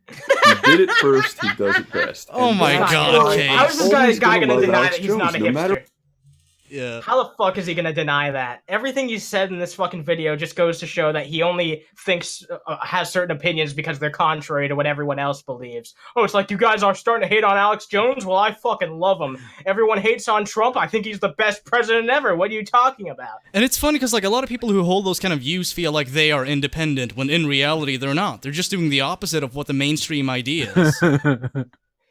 He did it first, he does it best. Oh my god, Case. How is this guy gonna deny that he's not a hipster? Yeah. How the fuck is he gonna deny that? Everything he said in this fucking video just goes to show that he only thinks, has certain opinions because they're contrary to what everyone else believes. Oh, it's like, you guys are starting to hate on Alex Jones? Well, I fucking love him. Everyone hates on Trump. I think he's the best president ever. What are you talking about? And it's funny because, like, a lot of people who hold those kind of views feel like they are independent, when in reality they're not. They're just doing the opposite of what the mainstream idea is.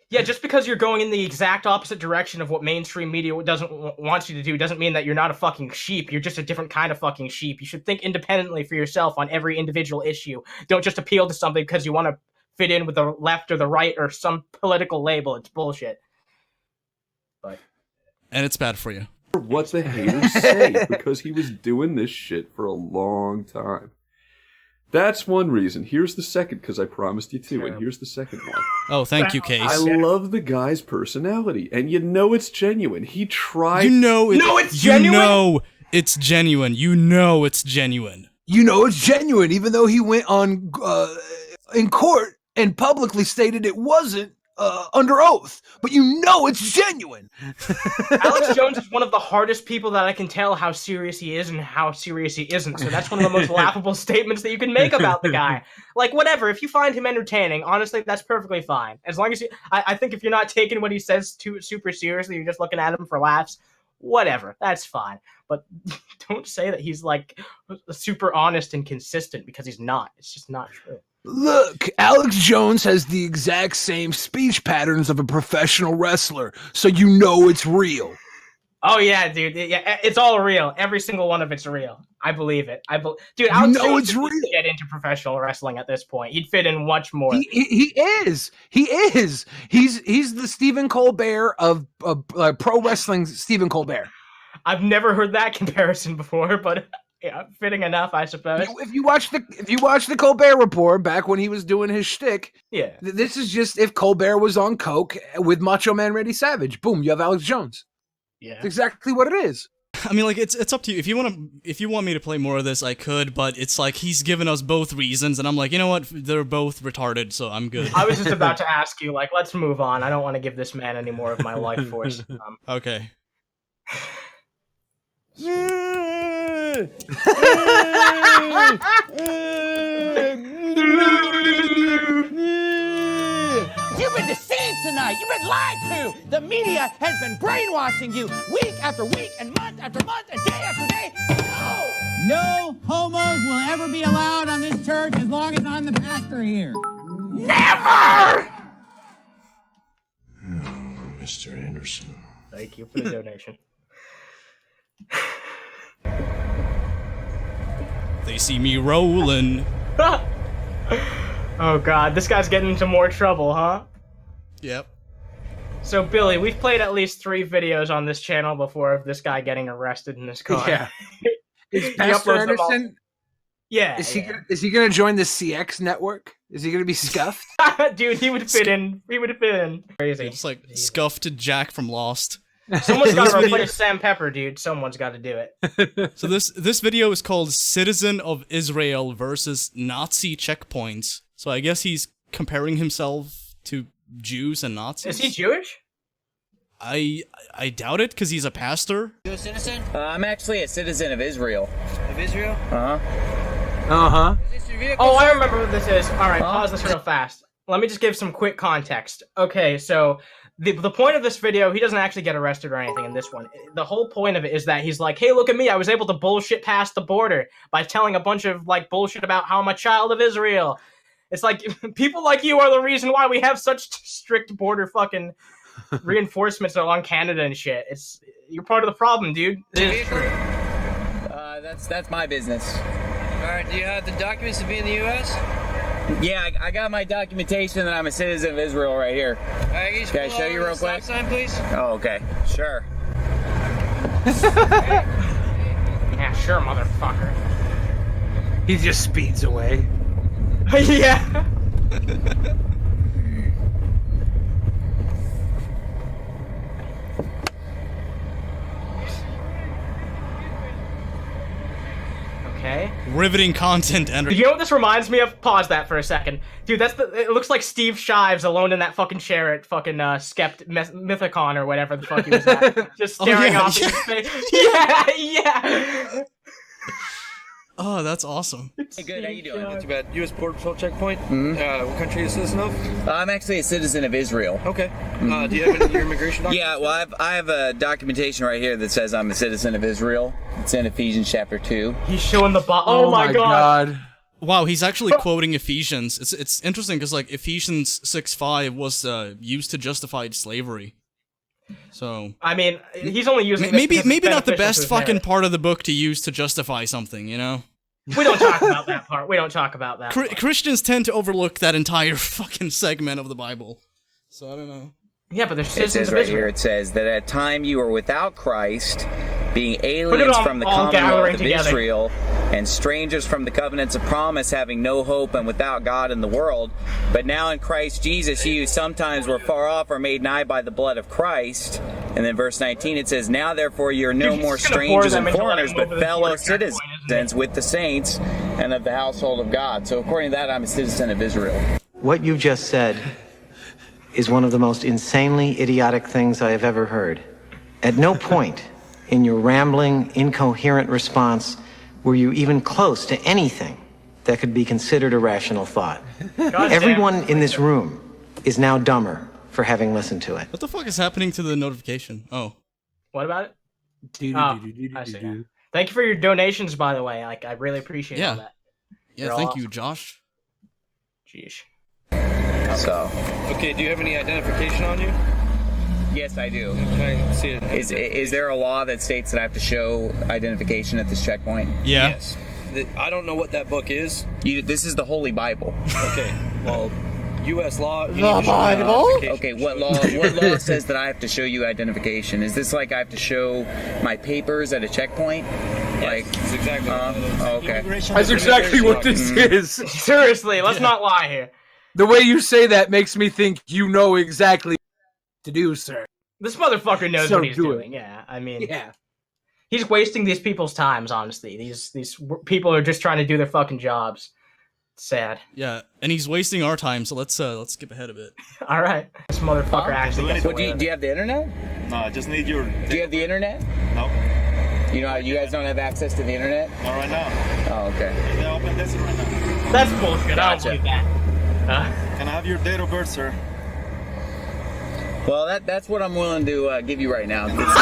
Yeah, just because you're going in the exact opposite direction of what mainstream media wants you to do doesn't mean that you're not a fucking sheep. You're just a different kind of fucking sheep. You should think independently for yourself on every individual issue. Don't just appeal to something because you want to fit in with the left or the right or some political label. It's bullshit. And it's bad for you. What the haters say, because he was doing this shit for a long time. That's one reason. Here's the second, because I promised you two, and here's the second one. Oh, thank you, Case. I love the guy's personality, and you know it's genuine. He tried... You know it's genuine? You know it's genuine. You know it's genuine. You know it's genuine, even though he went on in court and publicly stated it wasn't under oath. But you know it's genuine. Alex Jones is one of the hardest people that I can tell how serious he is and how serious he isn't. So that's one of the most laughable statements that you can make about the guy. Like, whatever, if you find him entertaining, honestly, that's perfectly fine. As long as you... I think if you're not taking what he says too super seriously, you're just looking at him for laughs, whatever, that's fine. But don't say that he's, like, super honest and consistent, because he's not. It's just not true. Look, Alex Jones has the exact same speech patterns of a professional wrestler, so you know it's real. Oh yeah, dude. Yeah, it's all real. Every single one of it's real. I believe it. Dude, Alex Jones it's real. Get into professional wrestling at this point. He'd fit in much more. He is. He's the Stephen Colbert of pro wrestling. Stephen Colbert. I've never heard that comparison before, but yeah, fitting enough, I suppose. If you watch the Colbert Report back when he was doing his shtick, yeah, this is just if Colbert was on coke with Macho Man Randy Savage. Boom, you have Alex Jones. Yeah, that's exactly what it is. I mean, like, it's up to you. If you want me to play more of this, I could, but it's like he's given us both reasons, and I'm like, you know what? They're both retarded, so I'm good. I was just about to ask you, like, let's move on. I don't want to give this man any more of my life force. Okay. You've been deceived tonight. You've been lied to. The media has been brainwashing you week after week and month after month and day after day. No homos will ever be allowed on this church as long as I'm the pastor here. Never! Oh, Mr. Anderson. Thank you for the donation. They see me rolling. Oh god, this guy's getting into more trouble, huh? Yep. So Billy, we've played at least 3 videos on this channel before of this guy getting arrested in his car. Yeah. Is Pastor Anderson? Yeah. Is he gonna join the CX network? Is he gonna be scuffed? Dude, he would fit in. He would fit in. Crazy. It's like scuffed Jack from Lost. Someone's got to replace Sam Pepper, dude. Someone's got to do it. So this video is called Citizen of Israel versus Nazi Checkpoints. So I guess he's comparing himself to Jews and Nazis. Is he Jewish? I doubt it, because he's a pastor. You a citizen? I'm actually a citizen of Israel. Of Israel? Uh-huh. Uh-huh. Oh, I remember what this is. All right, pause this real fast. Let me just give some quick context. Okay, so the point of this video, he doesn't actually get arrested or anything in this one. The whole point of it is that he's like, hey, look at me. I was able to bullshit past the border by telling a bunch of, like, bullshit about how I'm a child of Israel. It's like people like you are the reason why we have such strict border fucking reinforcements along Canada and shit. You're part of the problem, dude. It is true. That's my business. All right, do you have the documents to be in the U.S.? Yeah, I got my documentation that I'm a citizen of Israel right here. All right, can I show you real quick? Sign, please. Oh, okay. Sure. Yeah, sure, motherfucker. He just speeds away. Yeah. Okay. Riveting content, and you know what this reminds me of? Pause that for a second, dude. It looks like Steve Shives alone in that fucking chair at fucking Mythicon or whatever the fuck he was at, just staring off in his face. Yeah. Oh, that's awesome. Hey, good. How you doing? Not too bad. U.S. Border Patrol checkpoint. Mm-hmm. What country are you a citizen of? I'm actually a citizen of Israel. Okay. Do you have your immigration documents? Yeah, well, I have a documentation right here that says I'm a citizen of Israel. It's in Ephesians chapter 2. He's showing the Oh my god. Wow, he's actually quoting Ephesians. It's interesting because like Ephesians 6:5 was used to justify slavery. So I mean, he's only using maybe not the best fucking part of the book to use to justify something, you know? We don't talk about that part. We don't talk about that. Christians tend to overlook that entire fucking segment of the Bible. So I don't know. Yeah, but there's it says right here. It says that at time you were without Christ, being aliens from the commonwealth of Israel, and strangers from the covenants of promise, having no hope and without God in the world. But now in Christ Jesus, you sometimes were far off are made nigh by the blood of Christ. And then verse 19, it says, now therefore you're no more strangers and foreigners, but fellow citizens with the saints and of the household of God. So according to that, I'm a citizen of Israel. What you just said is one of the most insanely idiotic things I have ever heard. At no point in your rambling, incoherent response were you even close to anything that could be considered a rational thought. Everyone in this room is now dumber for having listened to it. What the fuck is happening to the notification? Oh. What about it? I see. Thank you for your donations, by the way. Like, I really appreciate all that. Yeah, thank you, Josh. Jeez. So. Okay, do you have any identification on you? Yes, I do. Can I see it? Is there a law that states that I have to show identification at this checkpoint? Yeah. Yes. I don't know what that book is. This is the Holy Bible. Okay, well, U.S. law. The Bible? Okay, what law says that I have to show you identification? Is this like I have to show my papers at a checkpoint? Like, that's exactly okay. That's exactly what this is. Seriously, let's not lie here. The way you say that makes me think you know exactly what to do, sir. This motherfucker knows what he's doing. Yeah, I mean, he's wasting these people's times. Honestly, these people are just trying to do their fucking jobs. Sad. Yeah, and he's wasting our time. So let's skip ahead a bit. All right, this motherfucker actually. Do you have the internet? No, I just need your. Do you have the internet? No. You guys don't have access to the internet? Not right now. Oh, okay. They open this right now. That's bullshit. I don't believe that. Can I have your date of birth, sir? Well, that's what I'm willing to give you right now. This is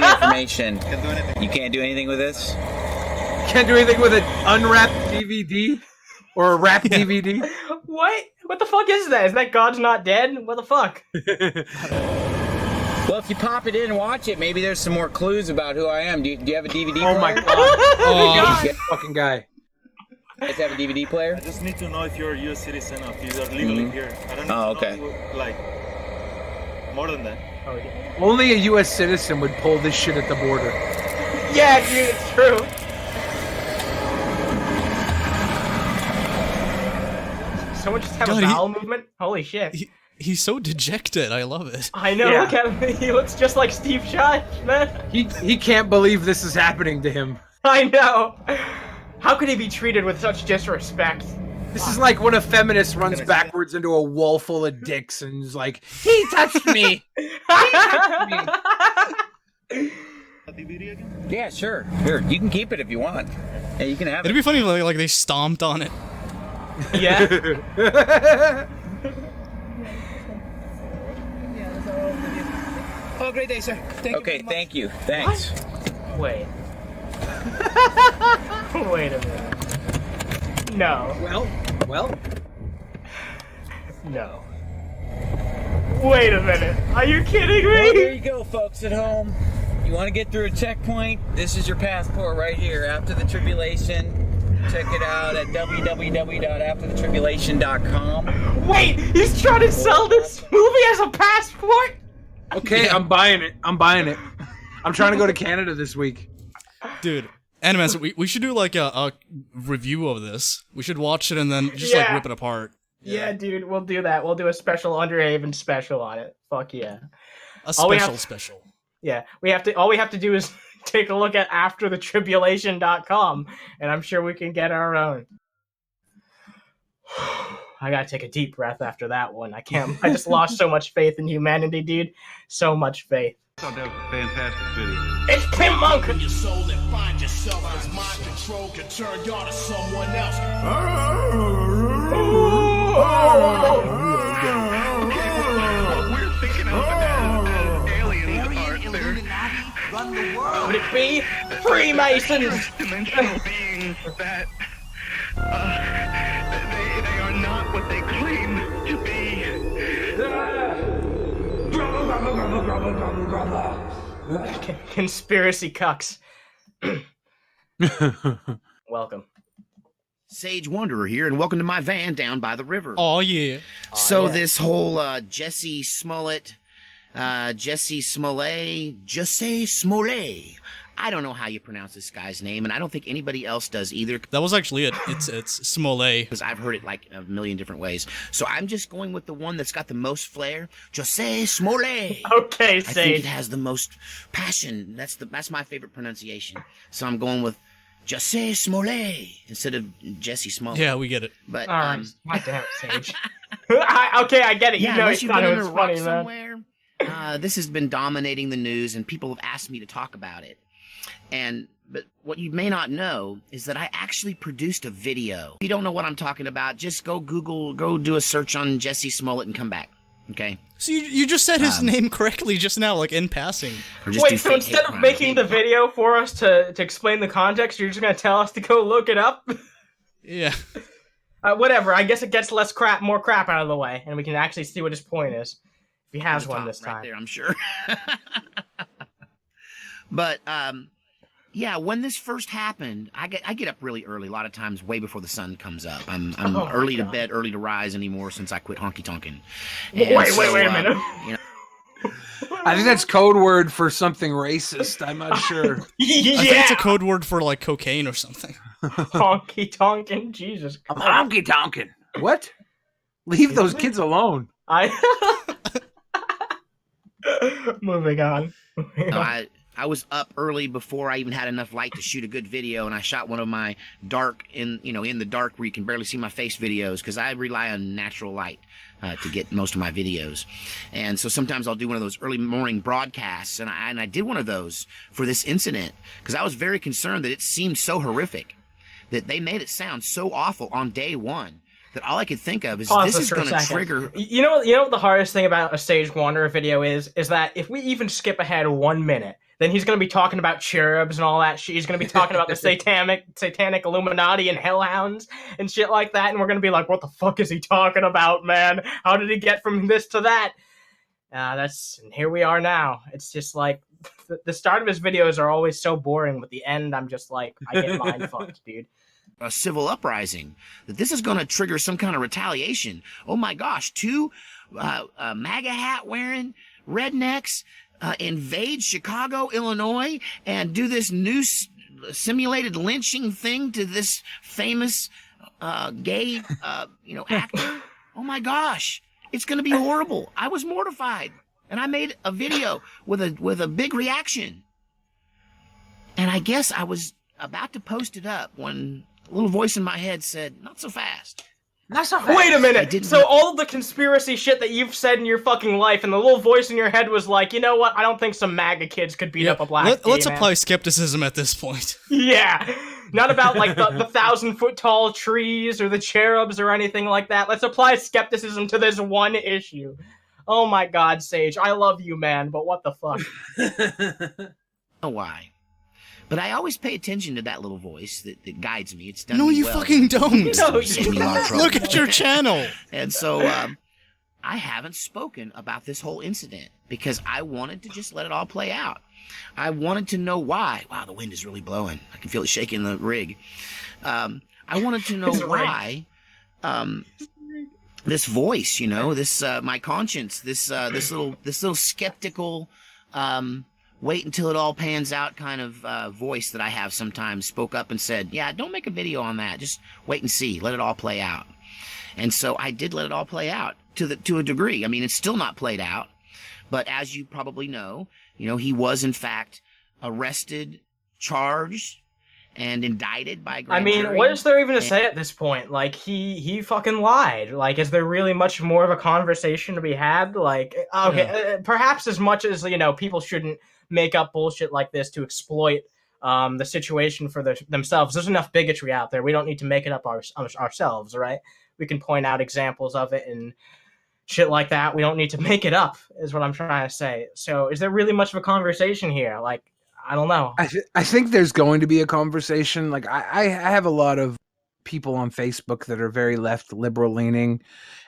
the information. Can't do anything. You can't do anything with this? Can't do anything with an unwrapped DVD? Or a wrapped DVD? What? What the fuck is that? Is that God's Not Dead? What the fuck? Well, if you pop it in and watch it, maybe there's some more clues about who I am. Do you have a DVD player? Oh my god. Oh, you fucking guy. You guys have a DVD player? I just need to know if you're a U.S. citizen or if you are legally here. I don't need to know, like, more than that. Oh, yeah. Only a U.S. citizen would pull this shit at the border. Yeah, dude, it's true. Someone just have a bowel movement? Holy shit. He's so dejected. I love it. I know. Yeah. Look at him. He looks just like Steve Shives, man. He can't believe this is happening to him. I know. How could he be treated with such disrespect? This is like when a feminist runs backwards into a wall full of dicks and is like, he touched me! He touched me! Yeah, sure. Here, you can keep it if you want. Yeah, you can have it. It'd be funny if like they stomped on it. Yeah. Oh, great day, sir. Thank you. Thanks. Wait. Wait a minute. No. Well. No. Wait a minute. Are you kidding me? Well, there you go, folks at home. You want to get through a checkpoint? This is your passport right here. After the Tribulation. Check it out at www.afterthetribulation.com. Wait, he's trying to sell this movie as a passport? Okay, yeah. I'm buying it. I'm trying to go to Canada this week. Dude, Animas, we should do like a review of this. We should watch it and then just like rip it apart. Yeah, dude, we'll do that. We'll do a special Underhaven special on it. Fuck yeah. A special. Yeah, all we have to do is take a look at afterthetribulation.com, and I'm sure we can get our own. I gotta take a deep breath after that one. I just lost so much faith in humanity, dude. So much faith. That was a fantastic video. It's Tim Monk! In your soul and find yourself, as mind control can turn y'all to someone else. We're thinking of aliens Run the world. Would it be Freemasons? Dimensional beings that they are not what they claim to be. Conspiracy cucks. Welcome. Sage Wanderer here, and welcome to my van down by the river. Oh yeah. This whole Jussie Smollett, Jussie Smollett. I don't know how you pronounce this guy's name, and I don't think anybody else does either. That was actually it. It's Smollett. Because I've heard it like a million different ways. So I'm just going with the one that's got the most flair. Jussie Smollett. Okay, Sage. I think it has the most passion. That's my favorite pronunciation. So I'm going with Jussie Smollett instead of Jesse Smollett. Yeah, we get it. But God damn it, Sage. Okay, I get it. Yeah, you know, unless you've been it under was a rock funny, somewhere. This has been dominating the news, and people have asked me to talk about it. But what you may not know is that I actually produced a video. If you don't know what I'm talking about, just go do a search on Jesse Smollett and come back. Okay? So you just said his name correctly just now, like in passing. Wait, so instead of making the video for us to explain the context, you're just gonna tell us to go look it up? Yeah. Whatever. I guess it gets more crap out of the way, and we can actually see what his point is. If he has one this time. Right there, I'm sure. But yeah, when this first happened, I get up really early. A lot of times, way before the sun comes up. I'm early to bed, early to rise anymore since I quit honky tonkin'. Wait a minute. You know, I think that's code word for something racist. I'm not sure. I think it's a code word for like cocaine or something. Honky tonkin', Jesus Christ. I'm honky tonkin'. What? Leave those kids alone. Moving on. I was up early before I even had enough light to shoot a good video, and I shot one of my in the dark where you can barely see my face videos, because I rely on natural light to get most of my videos. And so sometimes I'll do one of those early morning broadcasts, and I did one of those for this incident because I was very concerned that it seemed so horrific, that they made it sound so awful on day one, that all I could think of is this is going to trigger. You know what the hardest thing about a Sage Wanderer video is that if we even skip ahead 1 minute, then he's going to be talking about cherubs and all that shit. He's going to be talking about the satanic Illuminati and hellhounds and shit like that, and we're going to be like, what the fuck is he talking about, man? How did he get from this to that? And here we are now. It's just like, the start of his videos are always so boring, but the end, I'm just like, I get mind fucked, dude. A civil uprising, that this is going to trigger some kind of retaliation. Oh my gosh, two MAGA hat wearing rednecks invade Chicago, Illinois, and do this new simulated lynching thing to this famous gay actor. Oh my gosh, it's going to be horrible. I was mortified, and I made a video with a big reaction, and I guess I was about to post it up when a little voice in my head said, not so fast. Not so fast. Wait a minute. So all of the conspiracy shit that you've said in your fucking life, and the little voice in your head was like, you know what? I don't think some MAGA kids could beat up a black Let's man. apply skepticism at this point. Yeah. Not about like the 1,000-foot tall trees or the cherubs or anything like that. Let's apply skepticism to this one issue. Oh my God, Sage. I love you, man, but what the fuck? Why? But I always pay attention to that little voice that guides me. It's done No, me you well. fucking don't. It's saved me a lot of trouble. Look at your channel. And so I haven't spoken about this whole incident because I wanted to just let it all play out. I wanted to know why. Wow, the wind is really blowing. I can feel it shaking the rig. I wanted to know why this voice, this my conscience, this little skeptical, wait until it all pans out kind of voice that I have sometimes spoke up and said, yeah, don't make a video on that. Just wait and see. Let it all play out. And so I did let it all play out to a degree. I mean, it's still not played out. But as you probably know, he was in fact arrested, charged, and indicted by grand jury. What is there even to say at this point? Like, he fucking lied. Like, is there really much more of a conversation to be had? Like, okay, perhaps as much as, people shouldn't make up bullshit like this to exploit the situation for themselves. There's enough bigotry out there. We don't need to make it up ourselves, right? We can point out examples of it and shit like that. We don't need to make it up, is what I'm trying to say. So is there really much of a conversation here? Like, I don't know. I think there's going to be a conversation. Like, I have a lot of people on Facebook that are very left liberal leaning,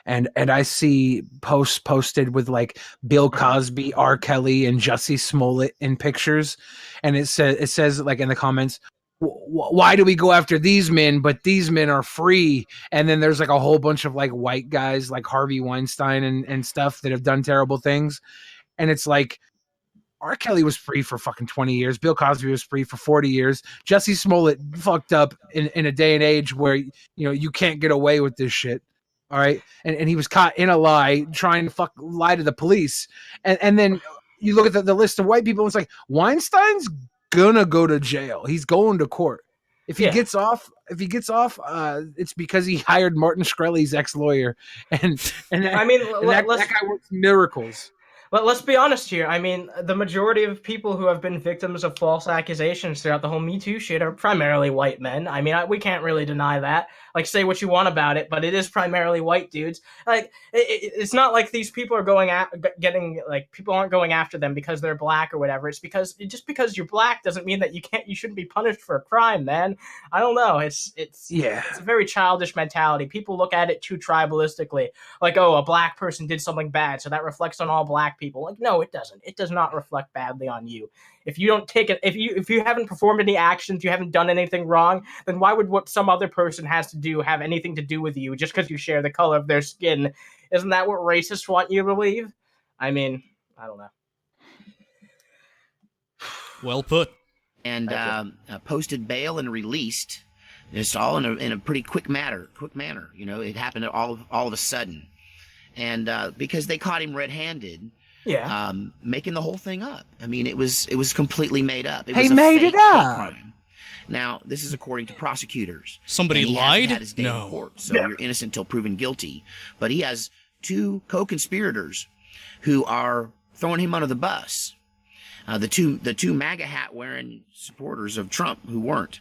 and I see posts posted with like Bill Cosby, R. Kelly, and Jussie Smollett in pictures, and it says like in the comments, why do we go after these men, but these men are free? And then there's like a whole bunch of like white guys like Harvey Weinstein and stuff that have done terrible things. And it's like, R. Kelly was free for fucking 20 years. Bill Cosby was free for 40 years. Jussie Smollett fucked up in a day and age where, you can't get away with this shit. All right. And he was caught in a lie, trying to lie to the police. And then you look at the list of white people, and it's like, Weinstein's gonna go to jail. He's going to court. If he gets off, it's because he hired Martin Shkreli's ex-lawyer, and that guy works miracles. But let's be honest here. I mean, the majority of people who have been victims of false accusations throughout the whole Me Too shit are primarily white men. I mean, we can't really deny that. Like, say what you want about it, but it is primarily white dudes. Like, it's not like these people are people aren't going after them because they're black or whatever. It's because just because you're black doesn't mean that you shouldn't be punished for a crime, man. I don't know. It's a very childish mentality. People look at it too tribalistically. Like, oh, a black person did something bad, so that reflects on all black people. Like, no, it doesn't. It does not reflect badly on you. If you don't take it, if you haven't performed any actions, you haven't done anything wrong, then why would what some other person has to do have anything to do with you just because you share the color of their skin? Isn't that what racists want you to believe? I mean, I don't know. Well put. And posted bail and released. It's all in a pretty quick manner. It happened all of a sudden, and because they caught him red-handed. Yeah. Making the whole thing up. I mean, it was completely made up. He made it up. Crime. Now, this is according to prosecutors. Somebody lied? Had his day in court, so you're innocent until proven guilty. But he has two co-conspirators who are throwing him under the bus. The two MAGA hat wearing supporters of Trump who weren't.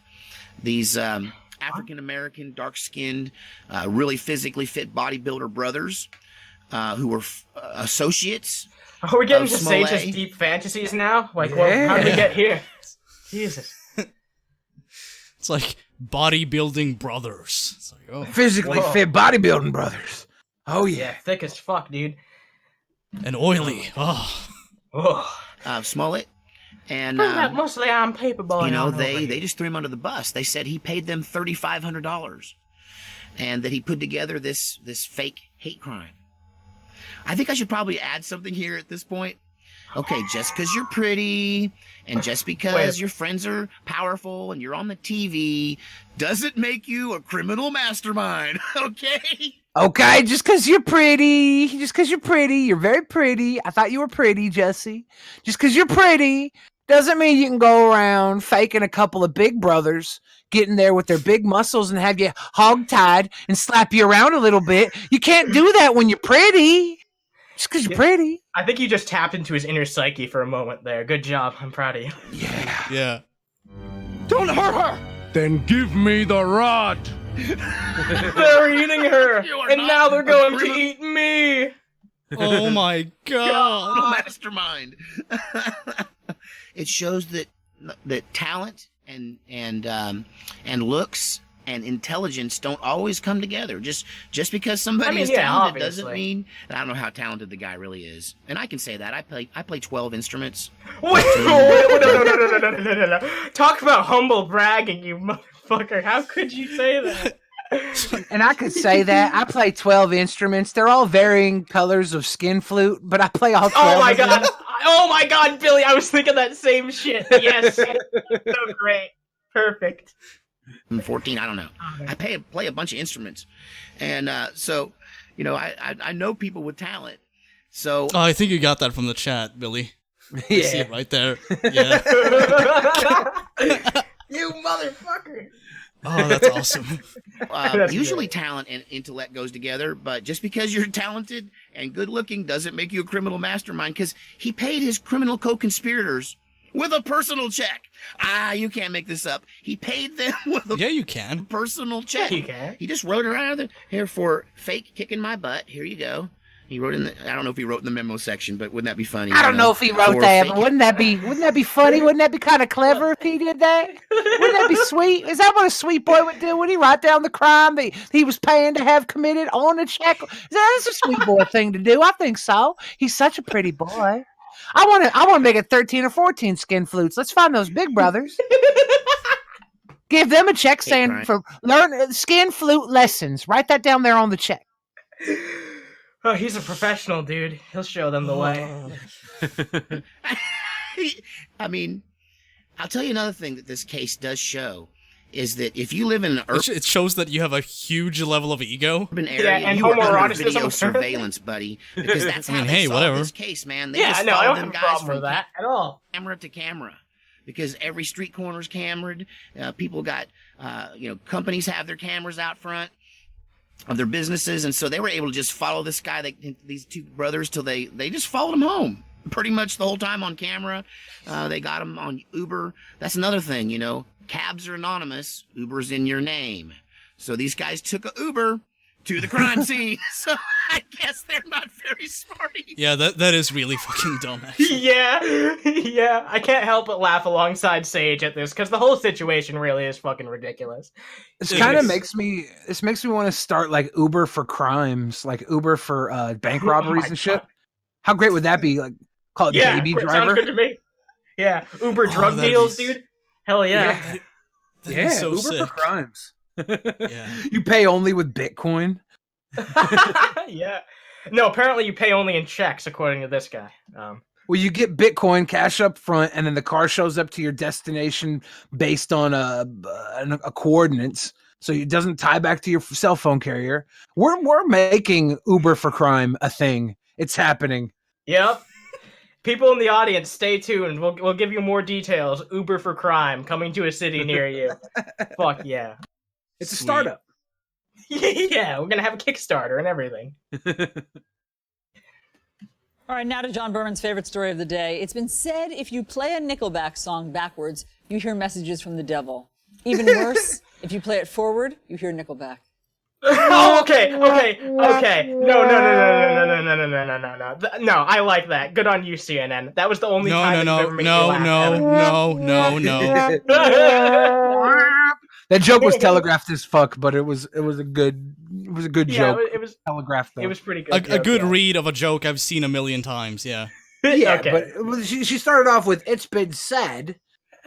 These African American, dark skinned, really physically fit bodybuilder brothers who were associates. Are we getting to Sage's deep fantasies now? Like, well, how did we get here? Jesus. It's like bodybuilding brothers. It's like, oh. Physically fit bodybuilding brothers. Oh, yeah. Thick as fuck, dude. And oily. Oh. Smollett. And mostly I'm paperboy. They just threw him under the bus. They said he paid them $3,500 and that he put together this fake hate crime. I think I should probably add something here at this point. Okay, just because you're pretty and just because your friends are powerful and you're on the TV doesn't make you a criminal mastermind, okay? Okay, just because you're pretty. You're very pretty. I thought you were pretty, Jesse. Just because you're pretty doesn't mean you can go around faking a couple of big brothers, getting there with their big muscles and have you hog-tied and slap you around a little bit. You can't do that when you're pretty. Just because you're pretty. I think you just tapped into his inner psyche for a moment there. Good job. I'm proud of you. Yeah. Don't hurt her! Then give me the rod! They're eating her! And now they're going to eat me! Oh my god! Mastermind! It shows that talent and looks and intelligence don't always come together. Just because somebody is talented doesn't mean. And I don't know how talented the guy really is. And I can say that I play 12 instruments. Wait, no. Talk about humble bragging, you motherfucker. How could you say that? And I could say that. I play 12 instruments. They're all varying colors of skin flute, but I play all 12. Oh my god. Oh my god, Billy, I was thinking that same shit. Yes. So great. Perfect. I'm 14, I don't know. I play a bunch of instruments. And so, you know, I know people with talent. So I think you got that from the chat, Billy. Yeah. I see it right there. Yeah. You motherfucker. Oh, that's awesome. Usually talent and intellect goes together, but just because you're talented and good looking doesn't make you a criminal mastermind, because he paid his criminal co-conspirators with a personal check. You can't make this up. He paid them with a personal check. Yeah, you can. He just wrote it right out there. Here for fake kicking my butt. Here you go. He wrote in the, I don't know if he wrote in the memo section, but wouldn't that be funny? I don't know if he wrote that, but wouldn't that be funny? Wouldn't that be kind of clever if he did that? Wouldn't that be sweet? Is that what a sweet boy would do? Would he write down the crime that he was paying to have committed on a check? That's a sweet boy thing to do. I think so. He's such a pretty boy. I want to make it 13 or 14 skin flutes. Let's find those big brothers. Give them a check saying for learn skin flute lessons. Write that down there on the check. Oh, he's a professional, dude. He'll show them the way. I mean, I'll tell you another thing that this case does show is that if you live in an urban... It shows that you have a huge level of ego. area, and you are under video surveillance, buddy. Because that's how they solved this case, man. They just I don't followed have them a guys problem from with that at all. Camera to camera. Because every street corner's cameraed. People got, companies have their cameras out front of their businesses, and so they were able to just follow this guy, these two brothers, till they just followed him home pretty much the whole time on camera. They got him on Uber. That's another thing, cabs are anonymous. Uber's in your name. So these guys took a Uber to the crime scene. So I guess they're not very smart. Yeah, that is really fucking dumb, actually. Yeah. I can't help but laugh alongside Sage at this, because the whole situation really is fucking ridiculous. This kind of makes me want to start like Uber for crimes, like Uber for bank robberies and shit. How great would that be? Like, call it baby driver. Sounds good to me. Yeah, Uber drug deals, dude. Hell yeah. Yeah, so Uber sick. for crimes. Yeah. You pay only with Bitcoin. Yeah. No, apparently you pay only in checks, according to this guy. Well, you get Bitcoin cash up front, and then the car shows up to your destination based on a coordinates, so it doesn't tie back to your cell phone carrier. We're making Uber for crime a thing. It's happening. Yep. People in the audience, stay tuned. We'll give you more details. Uber for crime coming to a city near you. Fuck yeah. It's a startup. Yeah, we're gonna have a Kickstarter and everything. All right, now to John Berman's favorite story of the day. It's been said if you play a Nickelback song backwards, you hear messages from the devil. Even worse, if you play it forward, you hear Nickelback. Oh, okay. No. No, I like that. Good on you, CNN. That was the only time that ever made me laugh. No. That joke was telegraphed as fuck, but it was a good joke. It was telegraphed though. It was pretty good. A good read of a joke I've seen a million times. Yeah. Yeah, Okay. but she started off with "It's been said,"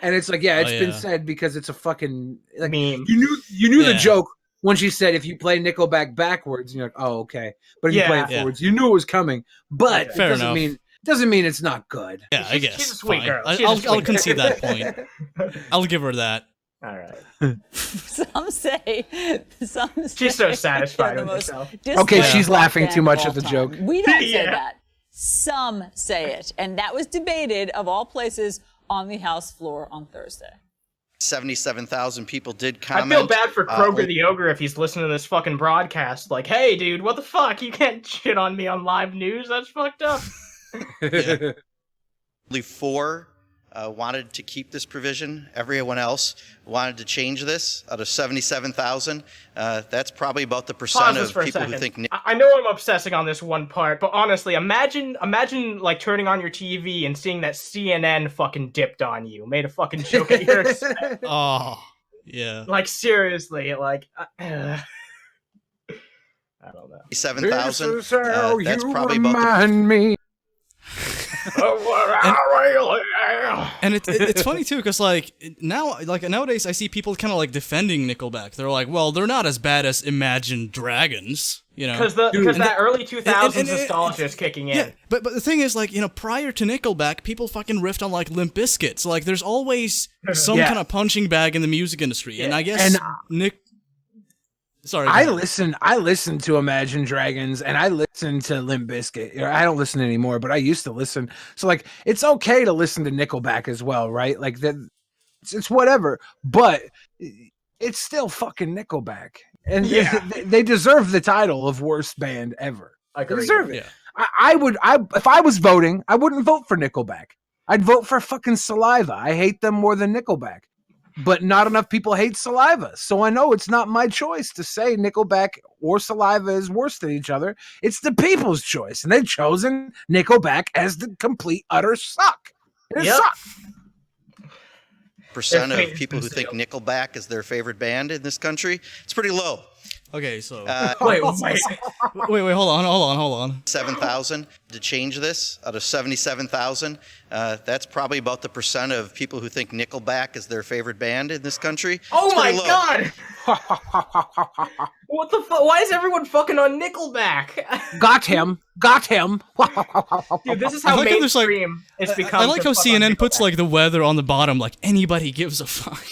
and it's like, yeah, it's been said because it's a fucking like meme. You knew the joke when she said if you play Nickelback backwards, you're like, oh, okay. But if you play it forwards, you knew it was coming. But it doesn't mean it's not good. Yeah, I guess. She's a sweet girl. I'll concede that point. I'll give her that. All right. Some say. She's so satisfied with herself. Okay, she's laughing too much at the joke. We don't say that. Some say it. And that was debated, of all places, on the House floor on Thursday. 77,000 people did comment. I feel bad for Kroger the Ogre if he's listening to this fucking broadcast. Like, hey, dude, what the fuck? You can't shit on me on live news. That's fucked up. Yeah. Only 4 wanted to keep this provision. Everyone else wanted to change this. Out of 77,000, that's probably about the percent of people who think. I know I'm obsessing on this one part, but honestly, imagine like turning on your TV and seeing that CNN fucking dipped on you, made a fucking joke at your expense. Oh. Yeah. Like seriously, like I don't know. 7,000. This is how That's you probably about the remind me. And it's funny too, because like nowadays I see people kind of like defending Nickelback. They're like, well, they're not as bad as Imagine Dragons, you know? Because that early 2000s nostalgia is kicking in. Yeah, but the thing is, like, you know, prior to Nickelback, people fucking riffed on like Limp Bizkit. So like, there's always some kind of punching bag in the music industry, and I guess Sorry. I listen to Imagine Dragons and I listen to Limp Bizkit. I don't listen anymore, but I used to listen. So like, it's okay to listen to Nickelback as well, right? Like that, it's whatever. But it's still fucking Nickelback, and they deserve the title of worst band ever. They deserve it. Yeah. I would if I was voting, I wouldn't vote for Nickelback. I'd vote for fucking Saliva. I hate them more than Nickelback. But not enough people hate Saliva. So I know it's not my choice to say Nickelback or Saliva is worse than each other. It's the people's choice. And they've chosen Nickelback as the complete, utter suck. It sucks. percent of people who think Nickelback is their favorite band in this country. It's pretty low. Okay, so wait, hold on. 7,000 to change this out of 77,000. That's probably about the percent of people who think Nickelback is their favorite band in this country. Oh my god! What the fuck? Why is everyone fucking on Nickelback? Got him. Dude, this is how mainstream it's become. I like how CNN puts like the weather on the bottom, like anybody gives a fuck.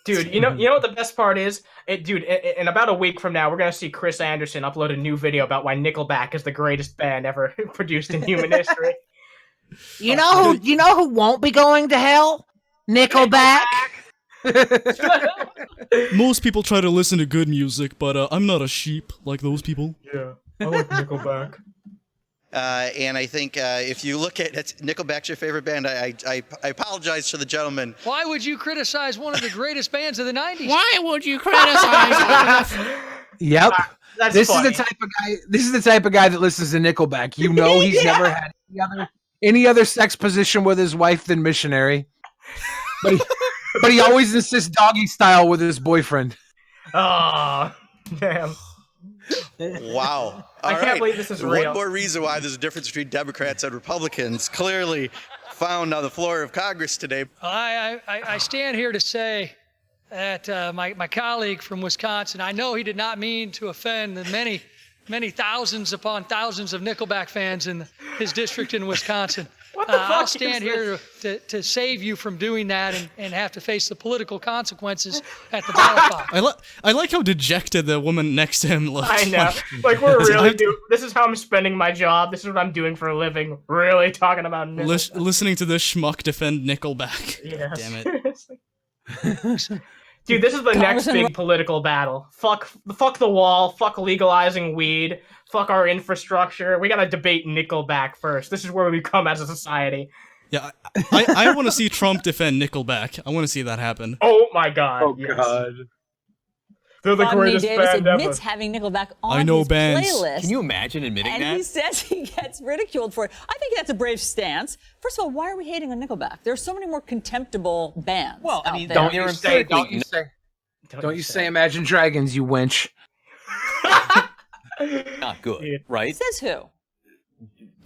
Dude, you know what the best part is? In about a week from now, we're gonna see Chris Anderson upload a new video about why Nickelback is the greatest band ever produced in human history. You know who won't be going to hell? Nickelback. Most people try to listen to good music, but I'm not a sheep like those people. Yeah, I like Nickelback. And I think if you look at Nickelback's your favorite band, I apologize to the gentleman. Why would you criticize one of the greatest bands of the 90s? Why would you criticize? Yep. That's this funny. is the type of guy. This is the type of guy that listens to Nickelback. You know, he's never had any other sex position with his wife than missionary. But he always insists doggy style with his boyfriend. Oh, damn. Wow. I can't believe this is real. One more reason why there's a difference between Democrats and Republicans clearly found on the floor of Congress today. I stand here to say that my colleague from Wisconsin, I know he did not mean to offend the many thousands upon thousands of Nickelback fans in his district in Wisconsin. What the fuck I'll stand here to save you from doing that and have to face the political consequences at the ballot box. I like how dejected the woman next to him looks. I know. Like we're really this is how I'm spending my job. This is what I'm doing for a living. Really talking about Nickelback. Listening to this schmuck defend Nickelback. Yes. Damn it. Dude, this is the next big political battle. Fuck the wall. Fuck legalizing weed. Fuck our infrastructure. We gotta debate Nickelback first. This is where we come as a society. Yeah, I want to see Trump defend Nickelback. I want to see that happen. Oh my god. Oh yes. god. They're the Rodney greatest Davis band admits ever. having Nickelback on I know his bands. playlist. Can you imagine admitting and that? he says he gets ridiculed for it. I think that's a brave stance. First of all, why are we hating on Nickelback? There are so many more contemptible bands. Well, I out mean, there. Don't you say Imagine Dragons, you wench. Not good, right? Says who?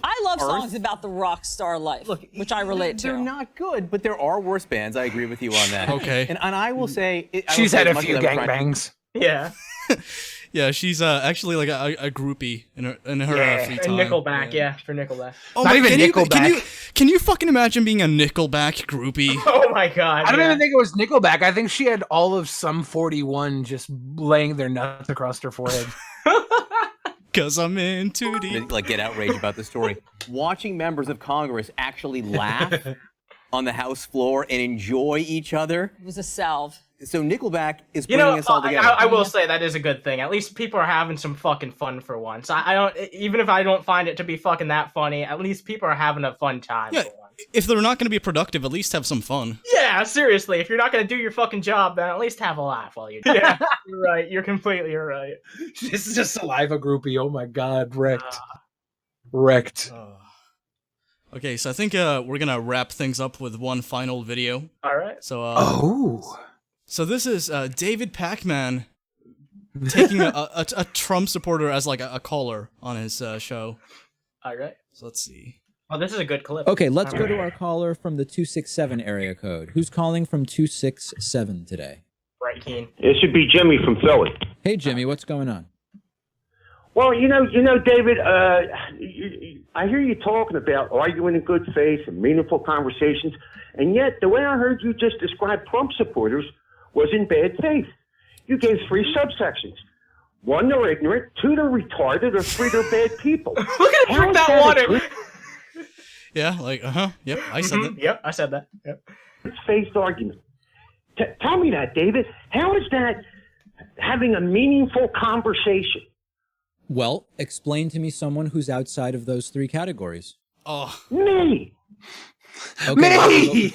I love songs about the rock star life, which I relate to. They're not good, but there are worse bands. I agree with you on that. Okay. And I will say... She's had a few gangbangs. Yeah. Yeah, she's actually like a groupie in her free time. And Nickelback, yeah, for Nickelback. Oh Not my, even Nickelback. Can you fucking imagine being a Nickelback groupie? Oh my god. I don't even think it was Nickelback. I think she had all of Sum 41 just laying their nuts across her forehead. Cause I'm in too deep. Like, get outraged about the story. Watching members of Congress actually laugh on the House floor and enjoy each other. It was a salve. So Nickelback is bringing us all together. I will say that is a good thing. At least people are having some fucking fun for once. I don't, even if I don't find it to be fucking that funny, at least people are having a fun time. Yeah, for once. if they're not going to be productive, at least have some fun. Yeah, seriously. If you're not going to do your fucking job, then at least have a laugh while you do it. Yeah, you're right. You're completely right. This is a Saliva groupie. Oh my god, wrecked. Wrecked. Okay, so I think we're gonna wrap things up with one final video. All right. So So this is David Pacman taking a Trump supporter as like a caller on his show. All right. So let's see. Oh, this is a good clip. Okay, let's go to our caller from the 267 area code. Who's calling from 267 today? Right, Keen. It should be Jimmy from Philly. Hey, Jimmy, what's going on? Well, David, I hear you talking about arguing in good faith and meaningful conversations, and yet the way I heard you just describe Trump supporters was in bad faith. You gave 3 subsections. 1, they're ignorant. 2, they're retarded. Or 3, they're bad people. Look at him drink that water. Yeah, like, yep, I said that. Yep, I said that. Yep. It's faith argument. Tell me that, David. How is that having a meaningful conversation? Well, explain to me someone who's outside of those 3 categories. Oh. Me! Okay, Me! Dude,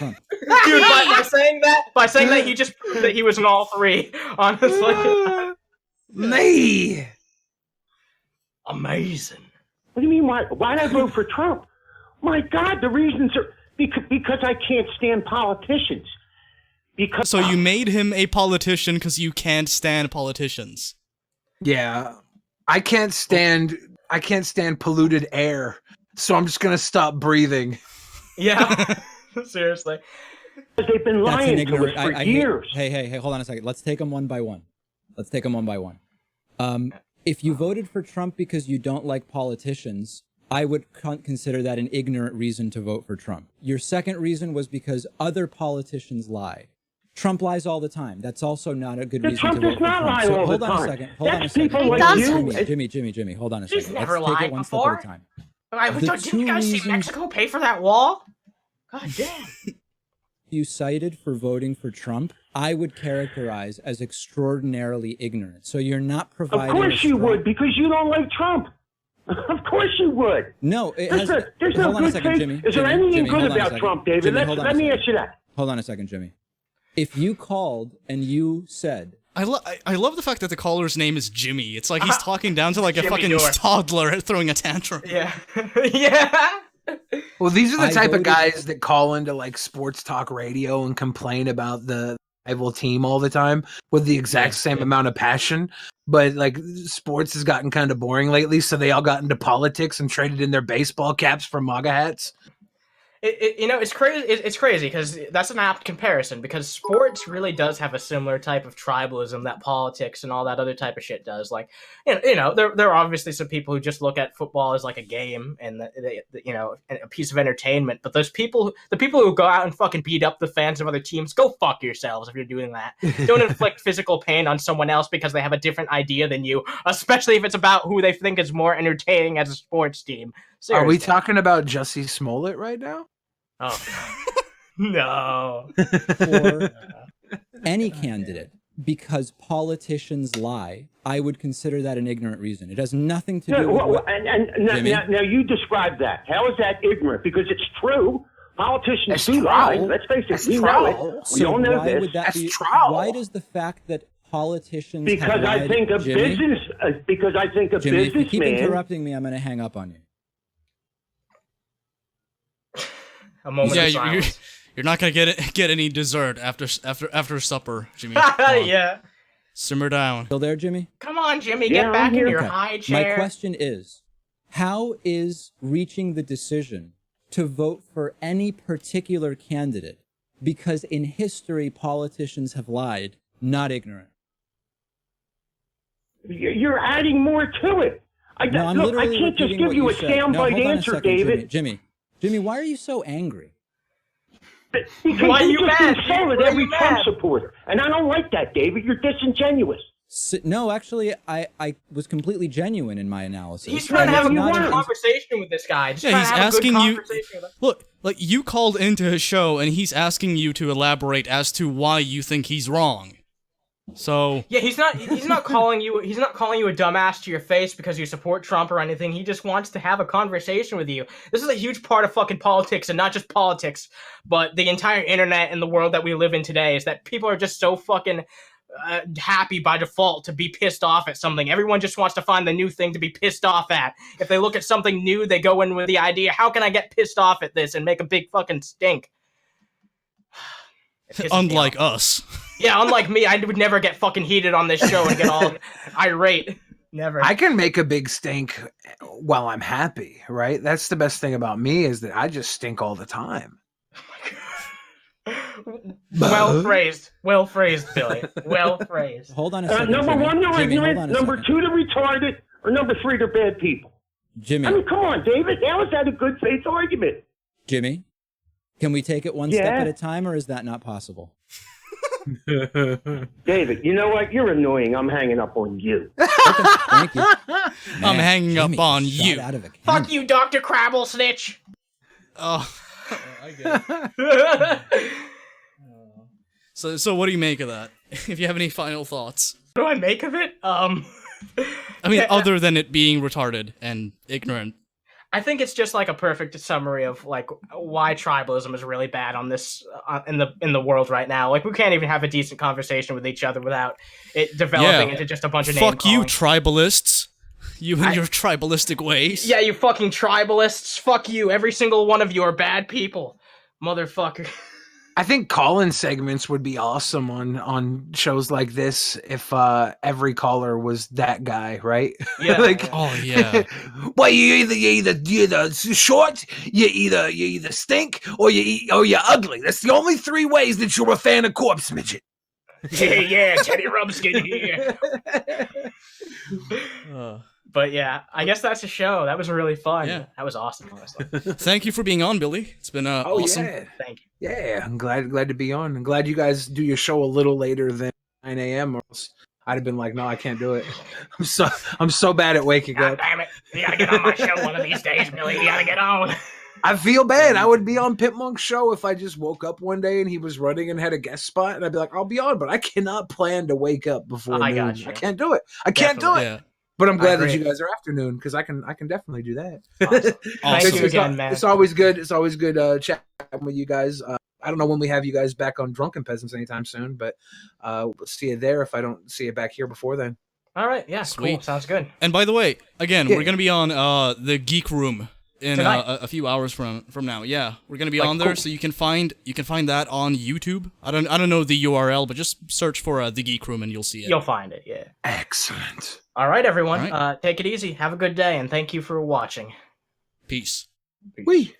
by saying that, he just proved that he was in all 3, honestly. Me! Amazing. What do you mean, why'd I vote for Trump? My God, the reasons are because I can't stand politicians. Because So you made him a politician because you can't stand politicians. Yeah. I can't stand polluted air, so I'm just gonna stop breathing. Yeah. Seriously. They've been lying to us for years. Hey, hold on a second. Let's take them one by one. If you voted for Trump because you don't like politicians, I would consider that an ignorant reason to vote for Trump. Your second reason was because other politicians lie. Trump lies all the time. That's also not a good reason Trump to vote does for not Trump. lie So all hold the on time. a second. Hold on a That's second. people like you. Jimmy, hold on a second. He's Let's never take lied it one before. step at a time. Didn't you guys see Mexico pay for that wall? God damn. You cited for voting for Trump, I would characterize as extraordinarily ignorant. So you're not providing. Of course you would, because you don't like Trump. Of course you would. No, there's no good faith. Is there anything good about Trump, David? Let me ask you that. Hold on a second, Jimmy. If you called and you said, I love the fact that the caller's name is Jimmy. It's like he's talking down to like a Jimmy fucking Dore. toddler throwing a tantrum. Yeah. Yeah. Well, these are the type of guys that call into like sports talk radio and complain about the rival team all the time with the exact same amount of passion. But like sports has gotten kind of boring lately, so they all got into politics and traded in their baseball caps for MAGA hats. It's crazy. It's crazy because that's an apt comparison because sports really does have a similar type of tribalism that politics and all that other type of shit does. Like, there are obviously some people who just look at football as like a game and a piece of entertainment. But the people who go out and fucking beat up the fans of other teams, go fuck yourselves if you're doing that. Don't inflict physical pain on someone else because they have a different idea than you, especially if it's about who they think is more entertaining as a sports team. Seriously. Are we talking about Jussie Smollett right now? Oh, no. For any candidate, because politicians lie, I would consider that an ignorant reason. It has nothing to do with now you describe that. How is that ignorant? Because it's true. Politicians do lie. Let's face it, we know it. We all know this. Would that be, why does the fact that politicians because have lied, I think a Jimmy, business because I think a Jimmy, if you keep businessman. interrupting me, I'm going to hang up on you. A moment of silence. You're not gonna get any dessert after supper, Jimmy. Yeah. Simmer down. Still there, Jimmy? Come on, Jimmy, get back in your high chair. My question is, how is reaching the decision to vote for any particular candidate because in history politicians have lied not ignorant? You're adding more to it. I can't just give you a soundbite answer, David. Jimmy, why are you so angry? Because why are you mad? Insulted every Trump supporter, and I don't like that, David. You're disingenuous. No, actually, I was completely genuine in my analysis. He's trying to have a good conversation with this guy. He's asking you. Look, like you called into his show, and he's asking you to elaborate as to why you think he's wrong. So yeah, he's not calling you a dumbass to your face because you support Trump or anything. He just wants to have a conversation with you. This is a huge part of fucking politics, and not just politics, but the entire internet and the world that we live in today is that people are just so fucking happy by default to be pissed off at something. Everyone just wants to find the new thing to be pissed off at. If they look at something new, they go in with the idea, how can I get pissed off at this and make a big fucking stink? Unlike us. Yeah, unlike me, I would never get fucking heated on this show and get all irate. Never. I can make a big stink while I'm happy, right? That's the best thing about me is that I just stink all the time. Well phrased, Billy. Well phrased. Hold on a second. Number Jimmy. one, they're Jimmy, hold ignorant. on a Number second. two, they're retarded. Or number three, they're bad people. Jimmy. I mean, come on, David. How is that a good faith argument? Jimmy, can we take it one step at a time, or is that not possible? David, you know what? You're annoying. I'm hanging up on you. Thank you. I'm hanging Jimmy, up on shot you. out of a Fuck you, Dr. Crabble Snitch. Oh, I get it. So what do you make of that? If you have any final thoughts. What do I make of it? I mean, other than it being retarded and ignorant. I think it's just like a perfect summary of like why tribalism is really bad on this in the world right now. Like we can't even have a decent conversation with each other without it developing into just a bunch of name Fuck you, calling. tribalists. You and your tribalistic ways. Yeah, you fucking tribalists. Fuck you. Every single one of you are bad people, motherfucker. I think call-in segments would be awesome on shows like this if every caller was that guy, right? Yeah. Like, oh yeah. Well, you're either short, you either stink, or you're ugly. That's the only three ways that you're a fan of Corpse Midget. Yeah, Teddy Rumpskin here. But yeah, I guess that's a show. That was really fun. Yeah. That was awesome, honestly. Thank you for being on, Billy. It's been awesome. Yeah. Thank you. Yeah, I'm glad to be on. I'm glad you guys do your show a little later than 9 a.m. or else I'd have been like, no, I can't do it. I'm so bad at waking up. Damn it. You gotta get on my show one of these days, Billy. You gotta get on. I feel bad. I would be on Pit Monk's show if I just woke up one day and he was running and had a guest spot, and I'd be like, I'll be on, but I cannot plan to wake up before I noon. got you. I can't do it. I can't do it. Yeah. But I'm glad that agree. you guys are afternoon because I can definitely do that. Awesome. Thank you again, man. It's always good. It's always good chatting with you guys. I don't know when we have you guys back on Drunken Peasants anytime soon, but we'll see you there if I don't see you back here before then. All right. Yeah. Sweet. Cool. Sounds good. And by the way, again, Yeah. we're gonna be on the Geek Room in a few hours from now. Yeah, we're gonna be on there, cool. so you can find that on YouTube. I don't know the URL, but just search for the Geek Room and you'll see it. You'll find it. Yeah. Excellent. All right, everyone. All right. Take it easy. Have a good day, and thank you for watching. Peace. Wee.